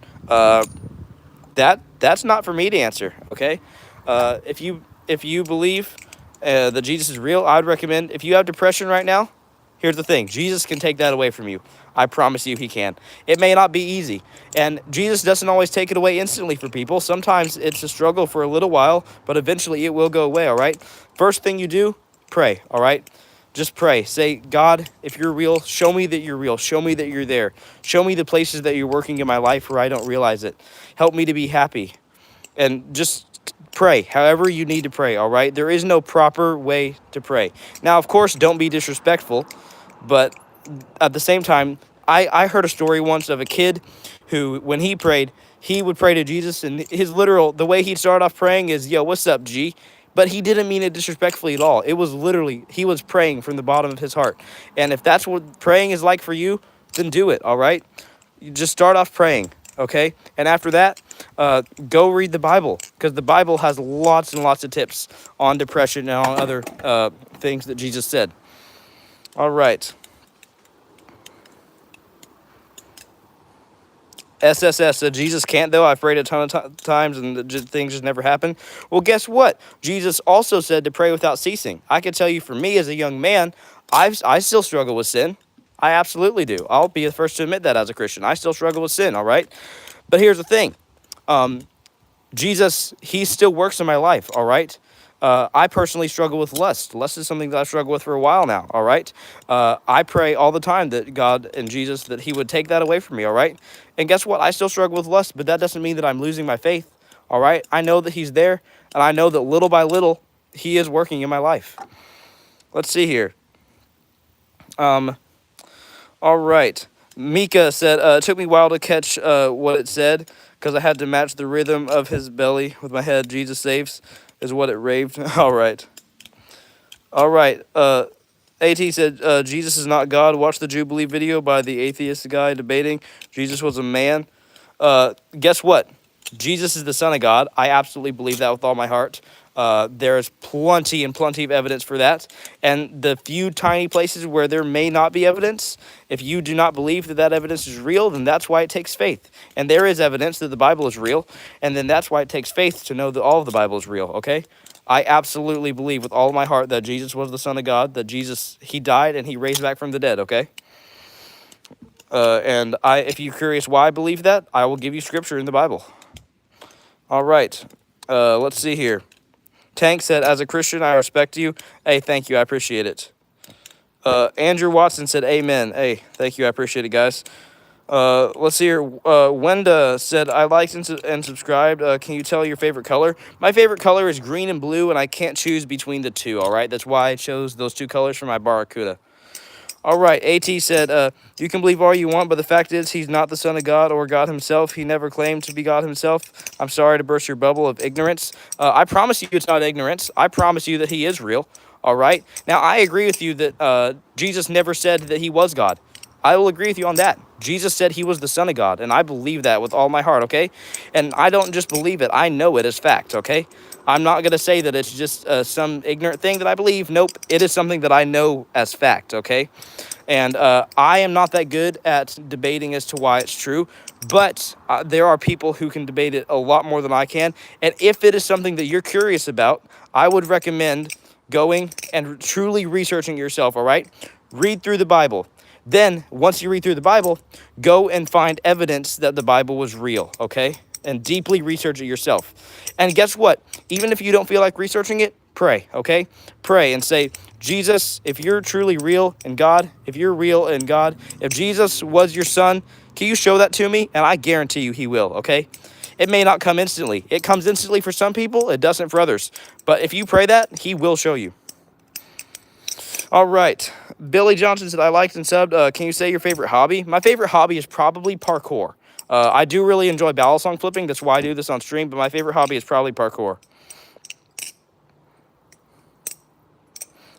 That's not for me to answer. Okay, if you believe that Jesus is real, I'd recommend, if you have depression right now, here's the thing: Jesus can take that away from you. I promise you, he can. It may not be easy, and Jesus doesn't always take it away instantly for people. Sometimes it's a struggle for a little while, but eventually it will go away. All right. First thing you do, pray. All right. Just pray. Say, God, if you're real, show me that you're real. Show me that you're there. Show me the places that you're working in my life where I don't realize it. Help me to be happy. And just pray however you need to pray, all right? There is no proper way to pray. Now, of course, don't be disrespectful, but at the same time, I heard a story once of a kid who, when he prayed, he would pray to Jesus, and the way he'd start off praying is, yo, what's up, G? But he didn't mean it disrespectfully at all. It was literally, he was praying from the bottom of his heart. And if that's what praying is like for you, then do it, all right? You just start off praying, okay? And after that, go read the Bible, because the Bible has lots and lots of tips on depression and on other things that Jesus said. All right. SSS said, Jesus can't, though. I've prayed a ton of times and things just never happen. Well, guess what? Jesus also said to pray without ceasing. I can tell you, for me as a young man, I still struggle with sin. I absolutely do. I'll be the first to admit that as a Christian. I still struggle with sin, all right? But here's the thing. Jesus, he still works in my life, all right? I personally struggle with lust. Lust is something that I've struggled with for a while now, all right? I pray all the time that God and Jesus, that he would take that away from me, all right? And guess what? I still struggle with lust, but that doesn't mean that I'm losing my faith, all right? I know that he's there, and I know that little by little, he is working in my life. Let's see here. All right. Mika said, it took me a while to catch what it said, because I had to match the rhythm of his belly with my head. Jesus saves is what it raved. All right. All right. AT said, Jesus is not God. Watch the Jubilee video by the atheist guy debating Jesus was a man. Guess what? Jesus is the Son of God. I absolutely believe that with all my heart. There is plenty and plenty of evidence for that. And the few tiny places where there may not be evidence, if you do not believe that that evidence is real, then that's why it takes faith. And there is evidence that the Bible is real, and then that's why it takes faith to know that all of the Bible is real, okay? I absolutely believe with all of my heart that Jesus was the Son of God, that Jesus, he died and he raised back from the dead, okay? If you're curious why I believe that, I will give you scripture in the Bible. All right. Let's see here. Tank said, as a Christian, I respect you. Hey, thank you. I appreciate it. Andrew Watson said, amen. Hey, thank you. I appreciate it, guys. Let's see here. Wenda said, I liked and subscribed. Can you tell your favorite color? My favorite color is green and blue, and I can't choose between the two, all right? That's why I chose those two colors for my Barracuda. All right, AT said, you can believe all you want, but the fact is he's not the Son of God or God himself. He never claimed to be God himself. I'm sorry to burst your bubble of ignorance. I promise you it's not ignorance. I promise you that he is real, all right? Now, I agree with you that Jesus never said that he was God. I will agree with you on that. Jesus said he was the Son of God, and I believe that with all my heart, okay? And I don't just believe it. I know it as fact, okay? I'm not going to say that it's just some ignorant thing that I believe. Nope, it is something that I know as fact, okay? And I am not that good at debating as to why it's true, but there are people who can debate it a lot more than I can. And if it is something that you're curious about, I would recommend going and truly researching yourself, all right? Read through the Bible. Then, once you read through the Bible, go and find evidence that the Bible was real, okay? And deeply research it yourself. And guess what? Even if you don't feel like researching it, pray, okay? Pray and say, Jesus, if you're truly real in God, if you're real in God, if Jesus was your son, can you show that to me? And I guarantee you he will, okay? It may not come instantly. It comes instantly for some people. It doesn't for others. But if you pray that, he will show you. All right. Billy Johnson said, I liked and subbed. Can you say your favorite hobby? My favorite hobby is probably parkour. I do really enjoy balisong flipping. That's why I do this on stream. But my favorite hobby is probably parkour.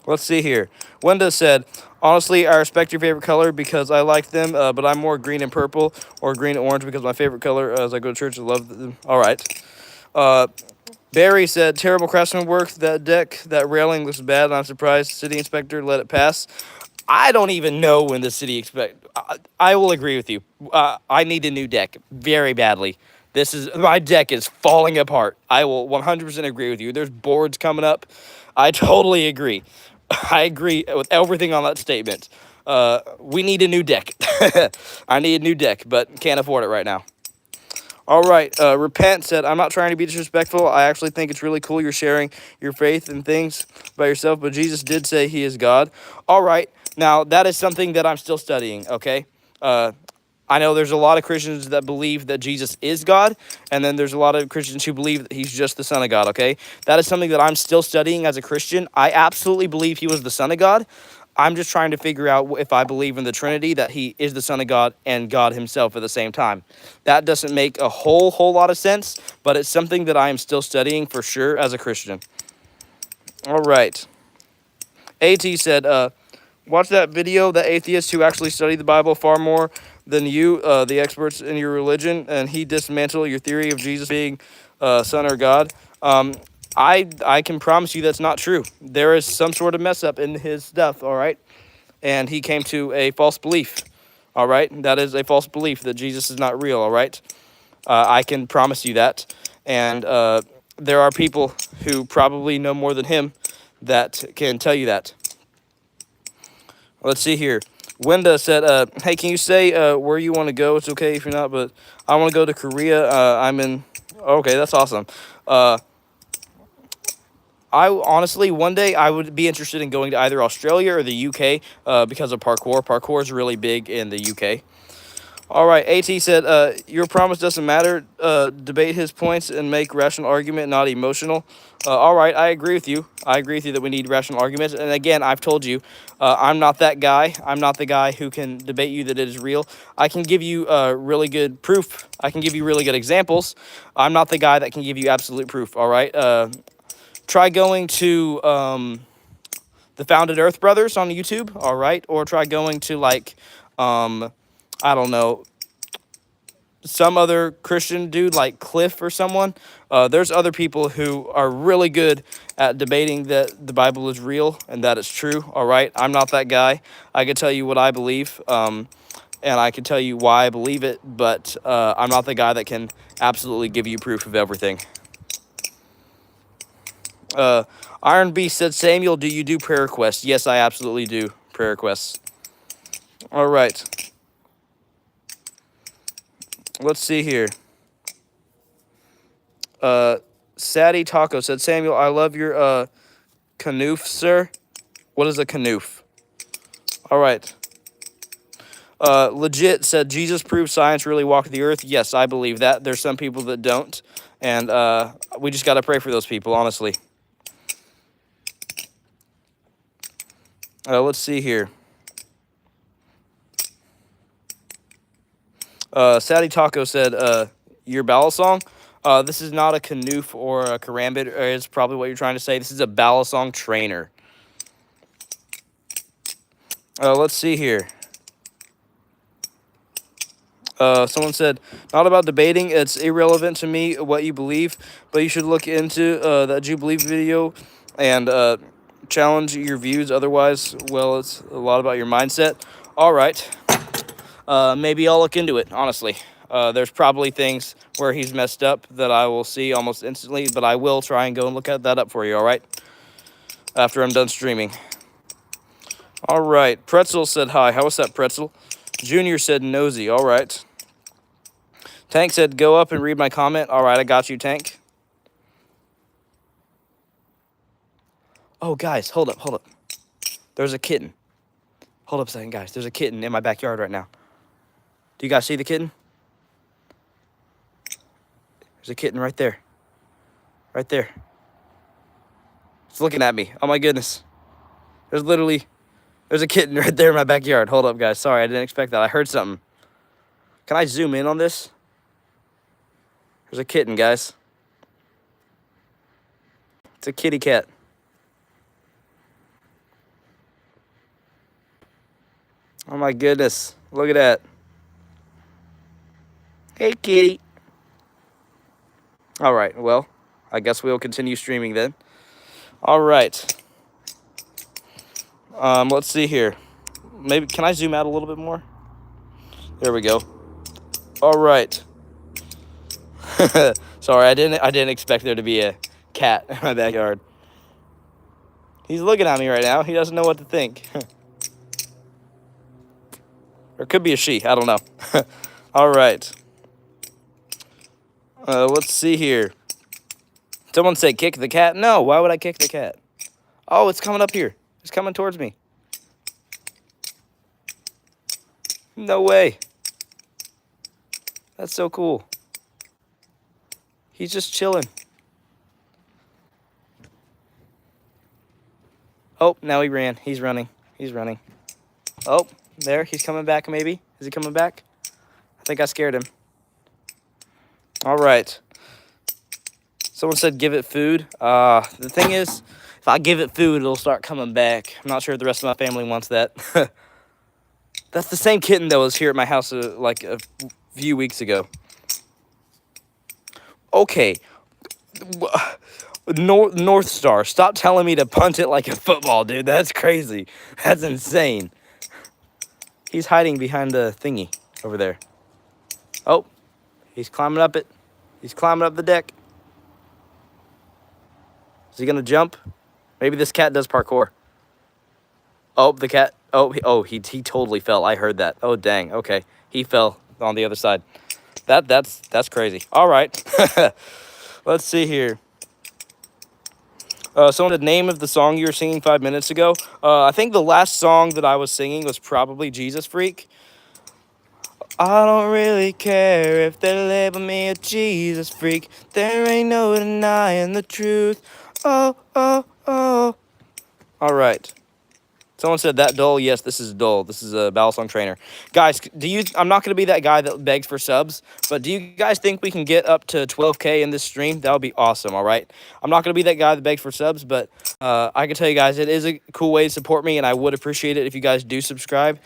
Let's see here. Wenda said, honestly, I respect your favorite color because I like them, but I'm more green and purple or green and orange because my favorite color as I go to church. I love them. All right. Barry said, terrible craftsman work. That deck, that railing looks bad. And I'm surprised city inspector let it pass. I don't even know when the city expect. I will agree with you. I need a new deck very badly. My deck is falling apart. I will 100% agree with you. There's boards coming up. I totally agree. I agree with everything on that statement. We need a new deck. I need a new deck, but can't afford it right now. All right, Repent said, I'm not trying to be disrespectful. I actually think it's really cool you're sharing your faith and things by yourself, but Jesus did say he is God. All right, now that is something that I'm still studying, okay? I know there's a lot of Christians that believe that Jesus is God, and then there's a lot of Christians who believe that he's just the Son of God, okay? That is something that I'm still studying as a Christian. I absolutely believe he was the Son of God. I'm just trying to figure out if I believe in the Trinity, that he is the Son of God and God himself at the same time. That doesn't make a whole lot of sense, but it's something that I am still studying for sure as a Christian. All right. AT said, watch that video, the atheists who actually study the Bible far more than you, the experts in your religion, and he dismantled your theory of Jesus being Son or God. I can promise you that's not true. There is some sort of mess up in his stuff, all right? And he came to a false belief, all right? That is a false belief that Jesus is not real, all right? I can promise you that. And there are people who probably know more than him that can tell you that. Let's see here. Wenda said, hey, can you say where you want to go? It's okay if you're not, but I want to go to Korea. I'm in... Okay, that's awesome. I honestly, one day, I would be interested in going to either Australia or the UK because of parkour. Parkour is really big in the UK. All right, AT said, your promise doesn't matter. Debate his points and make rational argument, not emotional. All right, I agree with you. I agree with you that we need rational arguments. And again, I've told you, I'm not that guy. I'm not the guy who can debate you that it is real. I can give you really good proof. I can give you really good examples. I'm not the guy that can give you absolute proof, all right? Try going to the Founded Earth Brothers on YouTube, all right? Or try going to, like, I don't know, some other Christian dude like Cliff or someone. There's other people who are really good at debating that the Bible is real and that it's true, all right? I'm not that guy. I can tell you what I believe, and I can tell you why I believe it, but I'm not the guy that can absolutely give you proof of everything. Iron Beast said, Samuel, do you do prayer requests? Yes, I absolutely do prayer requests. All right. Let's see here. Sadie Taco said, Samuel, I love your canoof, sir. What is a canoof? All right. Legit said, Jesus proved science really walked the earth. Yes, I believe that. There's some people that don't. And we just got to pray for those people, honestly. Let's see here. Sadie Taco said, your balisong? This is not a canoof or a karambit, is probably what you're trying to say. This is a balisong trainer. Let's see here. Someone said, not about debating. It's irrelevant to me what you believe, but you should look into that you believe video and challenge your views. Otherwise, well, it's a lot about your mindset. All right. Maybe I'll look into it, honestly. There's probably things where he's messed up that I will see almost instantly, but I will try and go and look that up for you, all right? After I'm done streaming. All right. Pretzel said hi. How was that, Pretzel? Junior said nosy. All right. Tank said, go up and read my comment. All right, I got you, Tank. Oh, guys, hold up. There's a kitten. Hold up a second, guys. There's a kitten in my backyard right now. Do you guys see the kitten? There's a kitten right there. Right there. It's looking at me. Oh, my goodness. There's literally There's a kitten right there in my backyard. Hold up, guys. Sorry, I didn't expect that. I heard something. Can I zoom in on this? There's a kitten, guys. It's a kitty cat. Oh my goodness. Look at that. Hey, kitty. All right, well, I guess we'll continue streaming then. All right. Let's see here. Maybe, can I zoom out a little bit more? There we go. All right. Sorry, I didn't expect there to be a cat in my backyard. He's looking at me right now. He doesn't know what to think. Or it could be a she. I don't know. All right. Let's see here. Someone say kick the cat. No, why would I kick the cat? Oh, it's coming up here. It's coming towards me. No way. That's so cool. He's just chilling. Oh, now he ran. He's running. He's running. Oh, there. He's coming back, maybe. Is he coming back? I think I scared him. All right. Someone said give it food. The thing is, if I give it food, it'll start coming back. I'm not sure if the rest of my family wants that. That's the same kitten that was here at my house like a few weeks ago. Okay. North Star, stop telling me to punch it like a football, dude. That's crazy. That's insane. He's hiding behind the thingy over there. Oh, he's climbing up it. He's climbing up the deck. Is he gonna jump? Maybe this cat does parkour. Oh, the cat. Oh, he totally fell. I heard that. Oh, dang. Okay, he fell on the other side. That's crazy. All right. Let's see here. Someone the name of the song you were singing 5 minutes ago. I think the last song that I was singing was probably Jesus Freak. I don't really care if they label me a Jesus freak. There ain't no denying the truth. Oh, oh, oh. All right. Someone said that dull. Yes, this is dull. This is a Balisong trainer. Guys, I'm not going to be that guy that begs for subs, but do you guys think we can get up to 12K in this stream? That would be awesome, all right? I'm not going to be that guy that begs for subs, but I can tell you guys it is a cool way to support me, and I would appreciate it if you guys do subscribe.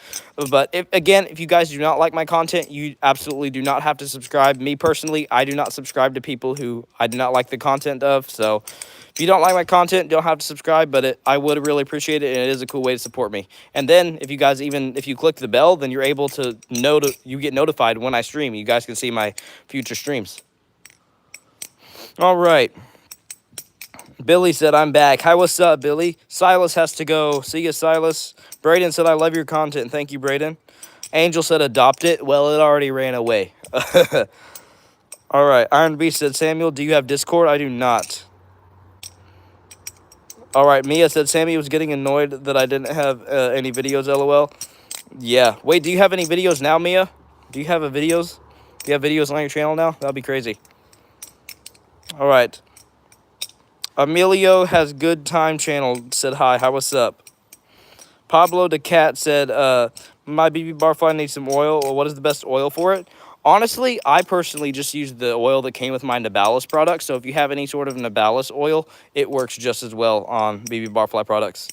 But, if you guys do not like my content, you absolutely do not have to subscribe. Me, personally, I do not subscribe to people who I do not like the content of, so if you don't like my content, don't have to subscribe, but I would really appreciate it, and it is a cool way to support me. And then, if you click the bell, then you're able to you get notified when I stream. You guys can see my future streams. All right. Billy said, I'm back. Hi, what's up, Billy? Silas has to go. See ya, Silas. Braden said, I love your content. Thank you, Braden. Angel said, adopt it. Well, it already ran away. All right. Iron Beast said, Samuel, do you have Discord? I do not. All right, Mia said Sammy was getting annoyed that I didn't have any videos, LOL. Yeah. Wait, do you have any videos now, Mia? Do you have videos? Do you have videos on your channel now? That'll be crazy. All right. Emilio has good time channel said hi. Hi, what's up? Pablo the cat said, my BB barfly needs some oil. Well, what is the best oil for it? Honestly, I personally just use the oil that came with my Nabalis product. So if you have any sort of Nabalis oil, it works just as well on BB Barfly products.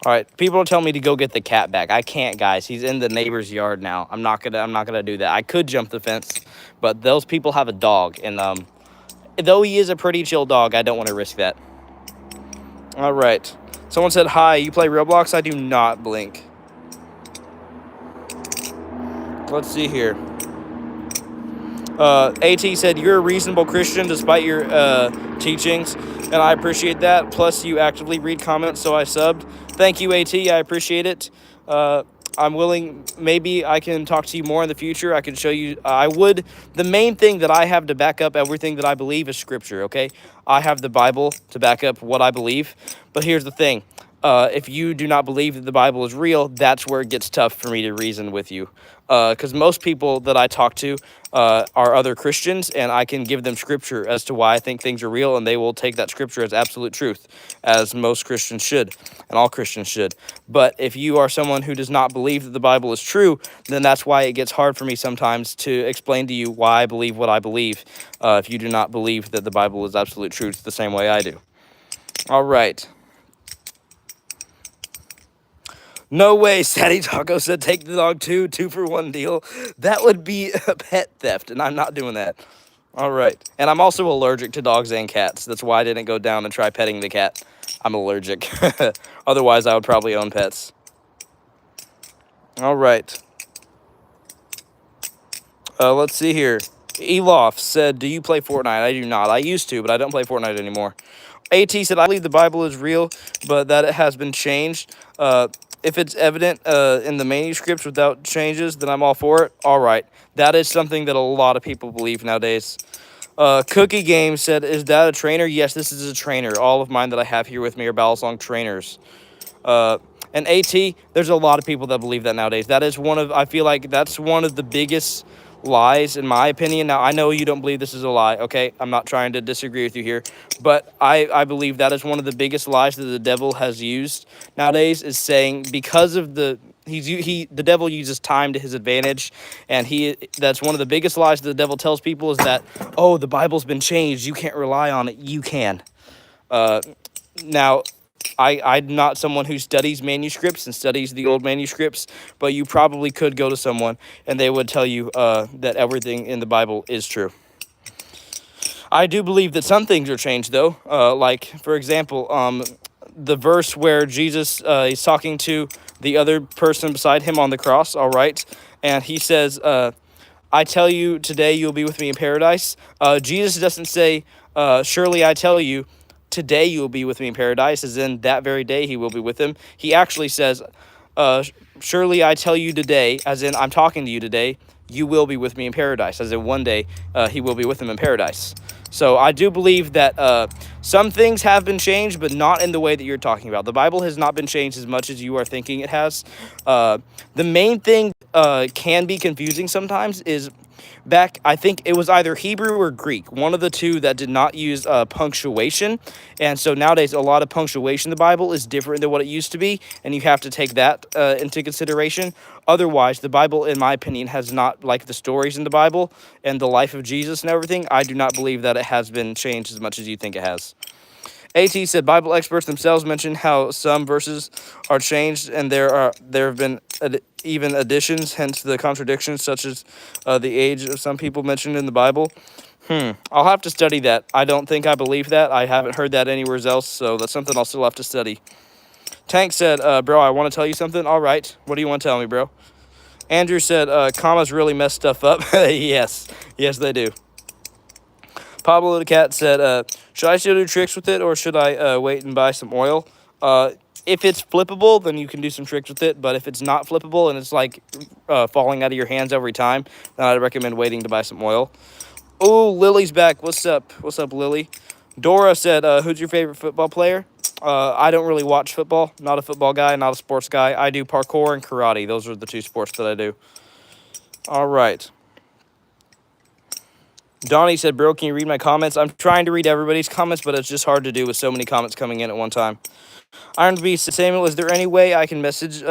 All right, people are telling me to go get the cat back. I can't, guys. He's in the neighbor's yard now. I'm not gonna do that. I could jump the fence, but those people have a dog, and though he is a pretty chill dog, I don't want to risk that. All right. Someone said hi. You play Roblox? I do not, Blink. Let's see here. AT said, you're a reasonable Christian despite your teachings, and I appreciate that. Plus, you actively read comments, so I subbed. Thank you, AT. I appreciate it. I'm willing. Maybe I can talk to you more in the future. I can show you. The main thing that I have to back up everything that I believe is Scripture, okay? I have the Bible to back up what I believe. But here's the thing. if you do not believe that the Bible is real, that's where it gets tough for me to reason with you. Because most people that I talk to are other Christians, and I can give them scripture as to why I think things are real, and they will take that scripture as absolute truth, as most Christians should, and all Christians should. But if you are someone who does not believe that the Bible is true, then that's why it gets hard for me sometimes to explain to you why I believe what I believe, if you do not believe that the Bible is absolute truth the same way I do. All right. No way, Sadie Taco said take the dog too, 2-for-1 deal. That would be a pet theft, and I'm not doing that. All right. And I'm also allergic to dogs and cats. That's why I didn't go down and try petting the cat. I'm allergic. Otherwise, I would probably own pets. All right. Let's see here. Elof said, do you play Fortnite? I do not. I used to, but I don't play Fortnite anymore. AT said, I believe the Bible is real, but that it has been changed. If it's evident in the manuscripts without changes, then I'm all for it. All right. That is something that a lot of people believe nowadays. Cookie Game said, is that a trainer? Yes, this is a trainer. All of mine that I have here with me are Balisong trainers. And AT, there's a lot of people that believe that nowadays. That is I feel like that's one of the biggest lies, in my opinion. Now, I know you don't believe this is a lie, okay? I'm not trying to disagree with you here. But I believe that is one of the biggest lies that the devil has used nowadays, is saying because of the devil uses time to his advantage, and that's one of the biggest lies that the devil tells people, is that, oh, the Bible's been changed, you can't rely on it. You can. Now, I'm not someone who studies manuscripts and studies the old manuscripts, but you probably could go to someone and they would tell you that everything in the Bible is true. I do believe that some things are changed, though. Like, for example, the verse where Jesus is talking to the other person beside him on the cross, all right? And he says, I tell you, today you'll be with me in paradise. Jesus doesn't say, surely I tell you, today you will be with me in paradise, as in that very day he will be with him. He actually says, surely I tell you today, as in I'm talking to you today, you will be with me in paradise, as in one day he will be with him in paradise. So I do believe that some things have been changed, but not in the way that you're talking about. The Bible has not been changed as much as you are thinking it has. The main thing can be confusing sometimes is I think it was either Hebrew or Greek, one of the two that did not use punctuation. And so nowadays, a lot of punctuation in the Bible is different than what it used to be, and you have to take that into consideration. Otherwise, the Bible, in my opinion, has not, like the stories in the Bible and the life of Jesus and everything, I do not believe that it has been changed as much as you think it has. AT said Bible experts themselves mention how some verses are changed, and there have been even additions, hence the contradictions, such as the age of some people mentioned in the Bible. I'll have to study that. I don't think I believe that. I haven't heard that anywhere else, so that's something I'll still have to study. Tank said, bro, I want to tell you something. All right. What do you want to tell me, bro? Andrew said, commas really mess stuff up. Yes, they do. Pablo the Cat said, should I still do tricks with it, or should I wait and buy some oil? If it's flippable, then you can do some tricks with it. But if it's not flippable and it's like falling out of your hands every time, then I'd recommend waiting to buy some oil. Oh, Lily's back. What's up? What's up, Lily? Dora said, who's your favorite football player? I don't really watch football. Not a football guy, not a sports guy. I do parkour and karate. Those are the two sports that I do. All right. Donnie said, bro, can you read my comments? I'm trying to read everybody's comments, but it's just hard to do with so many comments coming in at one time. Iron Beast said, Samuel, is there any way I can message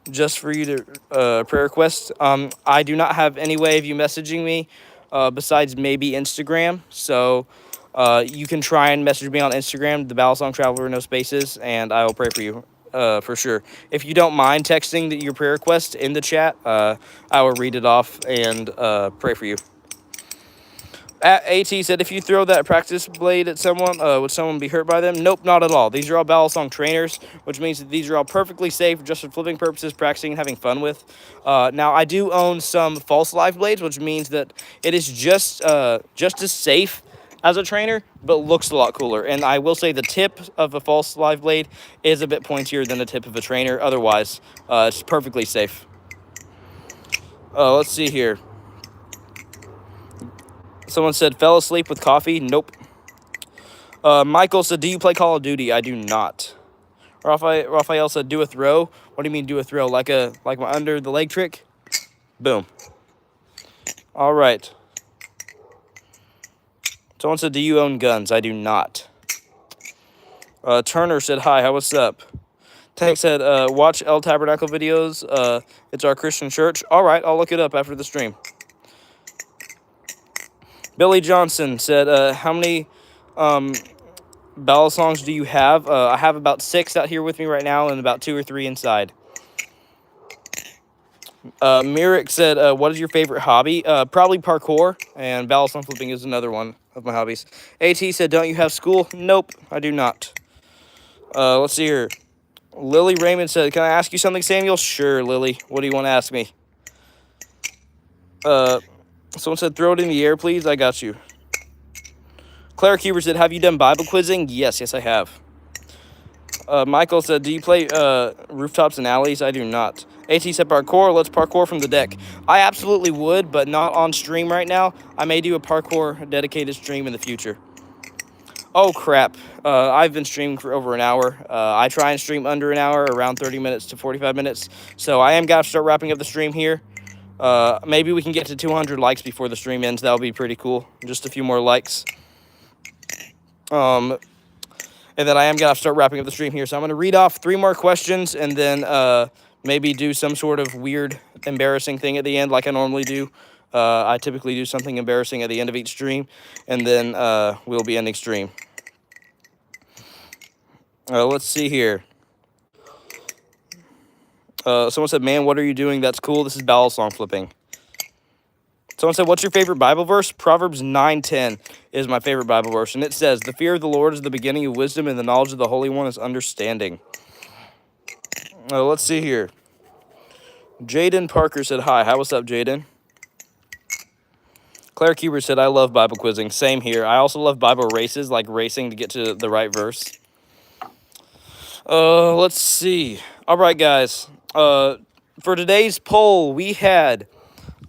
just for you to prayer request? I do not have any way of you messaging me besides maybe Instagram. So you can try and message me on Instagram, the Balisong Traveler, no spaces, and I will pray for you for sure. If you don't mind texting your prayer request in the chat, I will read it off and pray for you. AT said, if you throw that practice blade at someone, would someone be hurt by them? Nope, not at all. These are all Balisong trainers, which means that these are all perfectly safe, just for flipping purposes, practicing and having fun with. Now, I do own some false live blades, which means that it is just as safe as a trainer, but looks a lot cooler. And I will say the tip of a false live blade is a bit pointier than the tip of a trainer. Otherwise, it's perfectly safe. Let's see here. Someone said, fell asleep with coffee. Nope. Michael said, do you play Call of Duty? I do not. Raphael said, do a throw. What do you mean do a throw? Like my under the leg trick? Boom. All right. Someone said, do you own guns? I do not. Turner said, hi, what's up? Tank said, watch El Tabernacle videos. It's our Christian church. All right, I'll look it up after the stream. Billy Johnson said, how many balisongs do you have? I have about 6 out here with me right now and about 2 or 3 inside. Mirik said, what is your favorite hobby? Probably parkour, and balisong flipping is another one of my hobbies. AT said, don't you have school? Nope, I do not. Let's see here. Lily Raymond said, can I ask you something, Samuel? Sure, Lily. What do you want to ask me? Someone said, throw it in the air, please. I got you. Claire Kuber said, have you done Bible quizzing? Yes, I have. Michael said, do you play rooftops and alleys? I do not. AT said, parkour. Let's parkour from the deck. I absolutely would, but not on stream right now. I may do a parkour dedicated stream in the future. Oh, crap. I've been streaming for over an hour. I try and stream under an hour, around 30 minutes to 45 minutes. So I am going to start wrapping up the stream here. Maybe we can get to 200 likes before the stream ends. That would be pretty cool. Just a few more likes. And then I am going to start wrapping up the stream here. So I'm going to read off 3 more questions and then maybe do some sort of weird, embarrassing thing at the end like I normally do. I typically do something embarrassing at the end of each stream, and then we'll be ending stream. Let's see here. Someone said, man, what are you doing? That's cool. This is balisong flipping. Someone said, what's your favorite Bible verse? Proverbs 9:10 is my favorite Bible verse, and it says, the fear of the Lord is the beginning of wisdom, and the knowledge of the Holy One is understanding. Let's see here. Jaden Parker said, hi. What's up, Jaden? Claire Kuber said, I love Bible quizzing. Same here. I also love Bible races, like racing to get to the right verse. Let's see. All right, guys. For today's poll, we had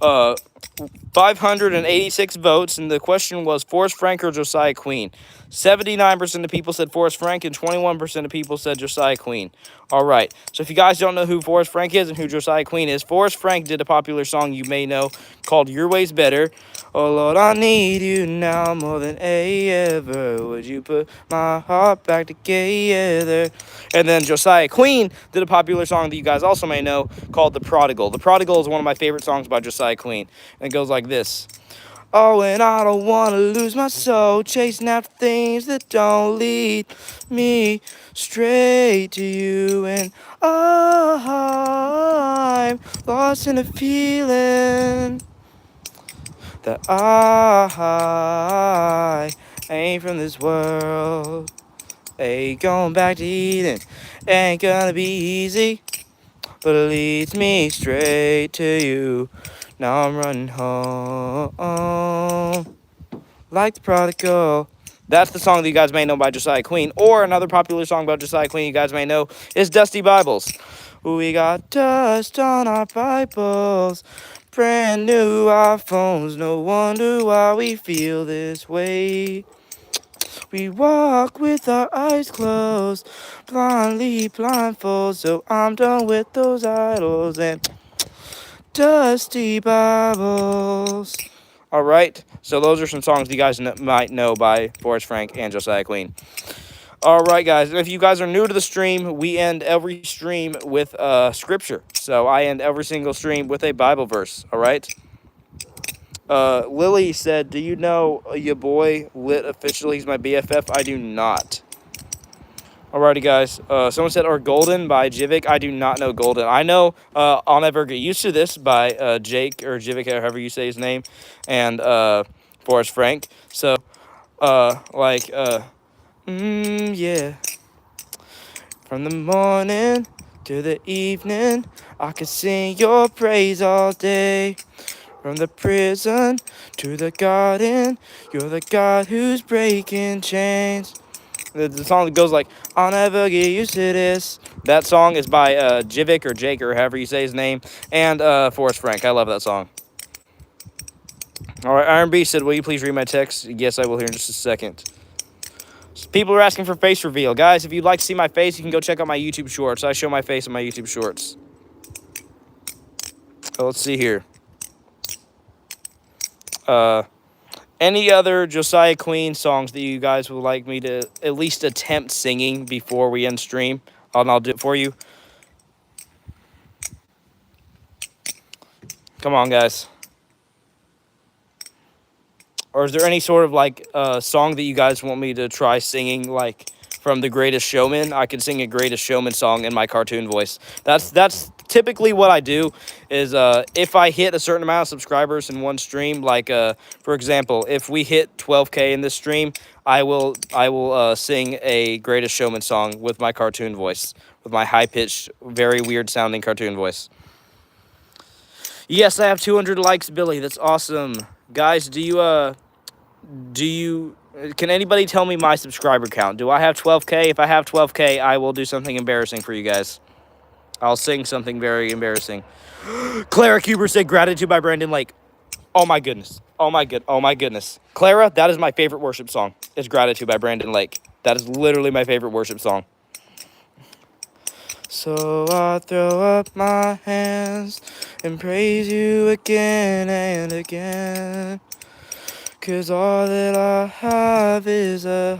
586 votes, and the question was Forrest Frank or Josiah Queen. 79% of people said Forrest Frank, and 21% of people said Josiah Queen. All right, so if you guys don't know who Forrest Frank is and who Josiah Queen is, Forrest Frank did a popular song you may know called Your Way's Better. Oh, Lord, I need you now more than ever. Would you put my heart back together? And then Josiah Queen did a popular song that you guys also may know called The Prodigal. The Prodigal is one of my favorite songs by Josiah Queen. And it goes like this. Oh, and I don't want to lose my soul, chasing after things that don't lead me straight to you. And I'm lost in a feeling that I ain't from this world. Ain't going back to Eden, ain't gonna be easy, but it leads me straight to you. Now I'm running home like the prodigal. That's the song that you guys may know by Josiah Queen. Or another popular song about Josiah Queen you guys may know is Dusty Bibles. We got dust on our Bibles, brand new iPhones. No wonder why we feel this way. We walk with our eyes closed, blindly blindfold. So I'm done with those idols and Dusty Bibles. All right, so those are some songs you guys might know by Forrest Frank and Josiah Queen. All right, guys, if you guys are new to the stream, we end every stream with scripture. So I end every single stream with a Bible verse, all right? Lily said, do you know your boy Lit officially? He's my BFF. I do not. Alrighty, guys. Someone said, or Golden by Jivik. I do not know Golden. I know I'll Never Get Used to This by Jake, or Jivik, or however you say his name, and Forrest Frank. So, yeah. From the morning to the evening, I could sing your praise all day. From the prison to the garden, you're the God who's breaking chains. The song that goes like, I'll never get used to this. That song is by Jivik or Jake or however you say his name, and Forrest Frank. I love that song. All right, Iron B said, will you please read my text? Yes, I will here in just a second. People are asking for face reveal. Guys, if you'd like to see my face, you can go check out my YouTube shorts. I show my face in my YouTube shorts. So let's see here. Any other Josiah Queen songs that you guys would like me to at least attempt singing before we end stream? And I'll do it for you. Come on, guys. Or is there any sort of, like, song that you guys want me to try singing, like, from The Greatest Showman? I could sing a Greatest Showman song in my cartoon voice. That's typically what I do, is if I hit a certain amount of subscribers in one stream, like, for example, if we hit 12K in this stream, I will sing a Greatest Showman song with my cartoon voice, with my high-pitched, very weird-sounding cartoon voice. Yes, I have 200 likes, Billy. That's awesome. Guys, can anybody tell me my subscriber count? Do I have 12K? If I have 12K, I will do something embarrassing for you guys. I'll sing something very embarrassing. Clara Cuber said Gratitude by Brandon Lake. Oh my goodness. Oh my goodness. Clara, that is my favorite worship song. It's Gratitude by Brandon Lake. That is literally my favorite worship song. So I throw up my hands and praise you again and again. 'Cause all that I have is a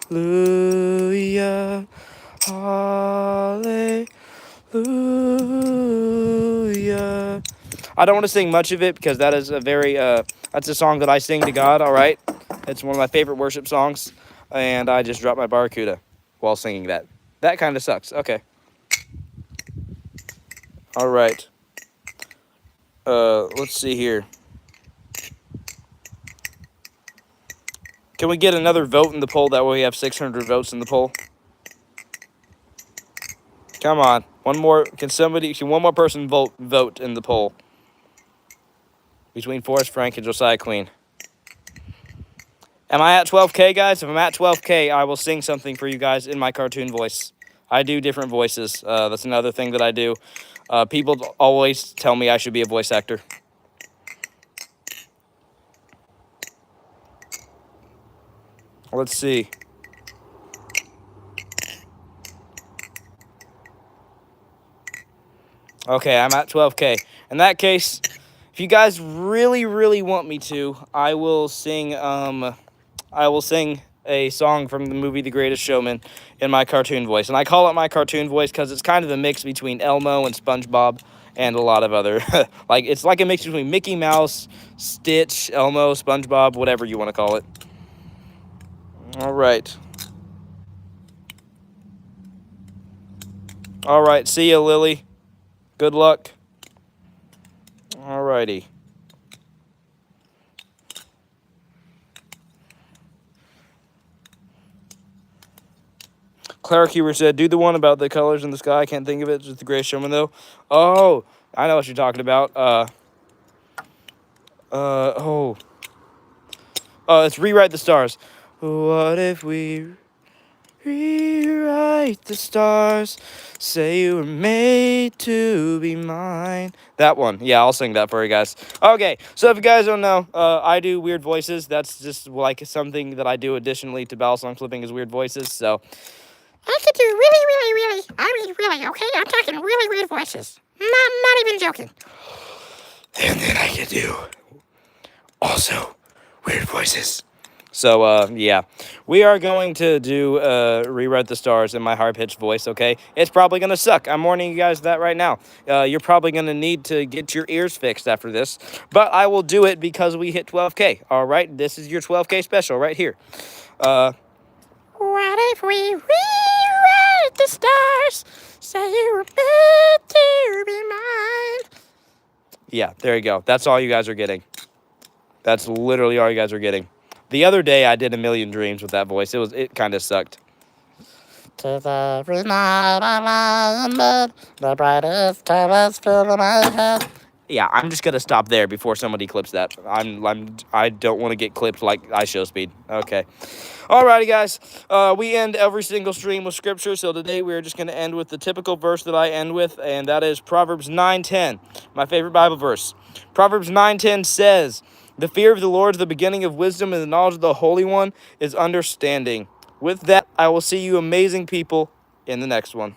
hallelujah, hallelujah. I don't want to sing much of it because that is that's a song that I sing to God, all right? It's one of my favorite worship songs, and I just dropped my barracuda while singing that. That kind of sucks. Okay. All right. Let's see here. Can we get another vote in the poll? That way we have 600 votes in the poll. Come on. One more. Can one more person vote in the poll? Between Forrest Frank and Josiah Queen. Am I at 12K, guys? If I'm at 12K, I will sing something for you guys in my cartoon voice. I do different voices. That's another thing that I do. People always tell me I should be a voice actor. Let's see. Okay, I'm at 12K. In that case, if you guys really, really want me to, I will sing a song from the movie The Greatest Showman in my cartoon voice. And I call it my cartoon voice because it's kind of a mix between Elmo and SpongeBob and a lot of other it's like a mix between Mickey Mouse, Stitch, Elmo, SpongeBob, whatever you want to call it. All right. All right, see ya, Lily. Good luck. All righty. Clara Keeper said, do the one about the colors in the sky. I can't think of it. Just The Greatest Showman, though. Oh, I know what you're talking about. It's Rewrite the Stars. What if we rewrite the stars? Say you were made to be mine. That one. Yeah, I'll sing that for you guys. Okay, so if you guys don't know, I do weird voices. That's just like something that I do additionally to Balisong flipping is weird voices, so... I could do really, okay? I'm talking really weird voices. Not even joking. And then I can do also weird voices. So, yeah. We are going to do Rewrite the Stars in my high-pitched voice, okay? It's probably going to suck. I'm warning you guys that right now. You're probably going to need to get your ears fixed after this. But I will do it because we hit 12K, all right? This is your 12K special right here. What if we rewrite the stars? Say you were meant to be mine. Yeah, there you go. That's all you guys are getting. That's literally all you guys are getting. The other day, I did A Million Dreams with that voice. It kind of sucked. Tis every night I lie in bed, the brightest stars fill my head. Yeah, I'm just gonna stop there before somebody clips that. I don't want to get clipped like iShowSpeed. Okay. Alrighty, guys. We end every single stream with scripture, so today we are just gonna end with the typical verse that I end with, and that is Proverbs 9:10, my favorite Bible verse. Proverbs 9:10 says, The fear of the Lord is the beginning of wisdom, and the knowledge of the Holy One is understanding. With that, I will see you amazing people in the next one.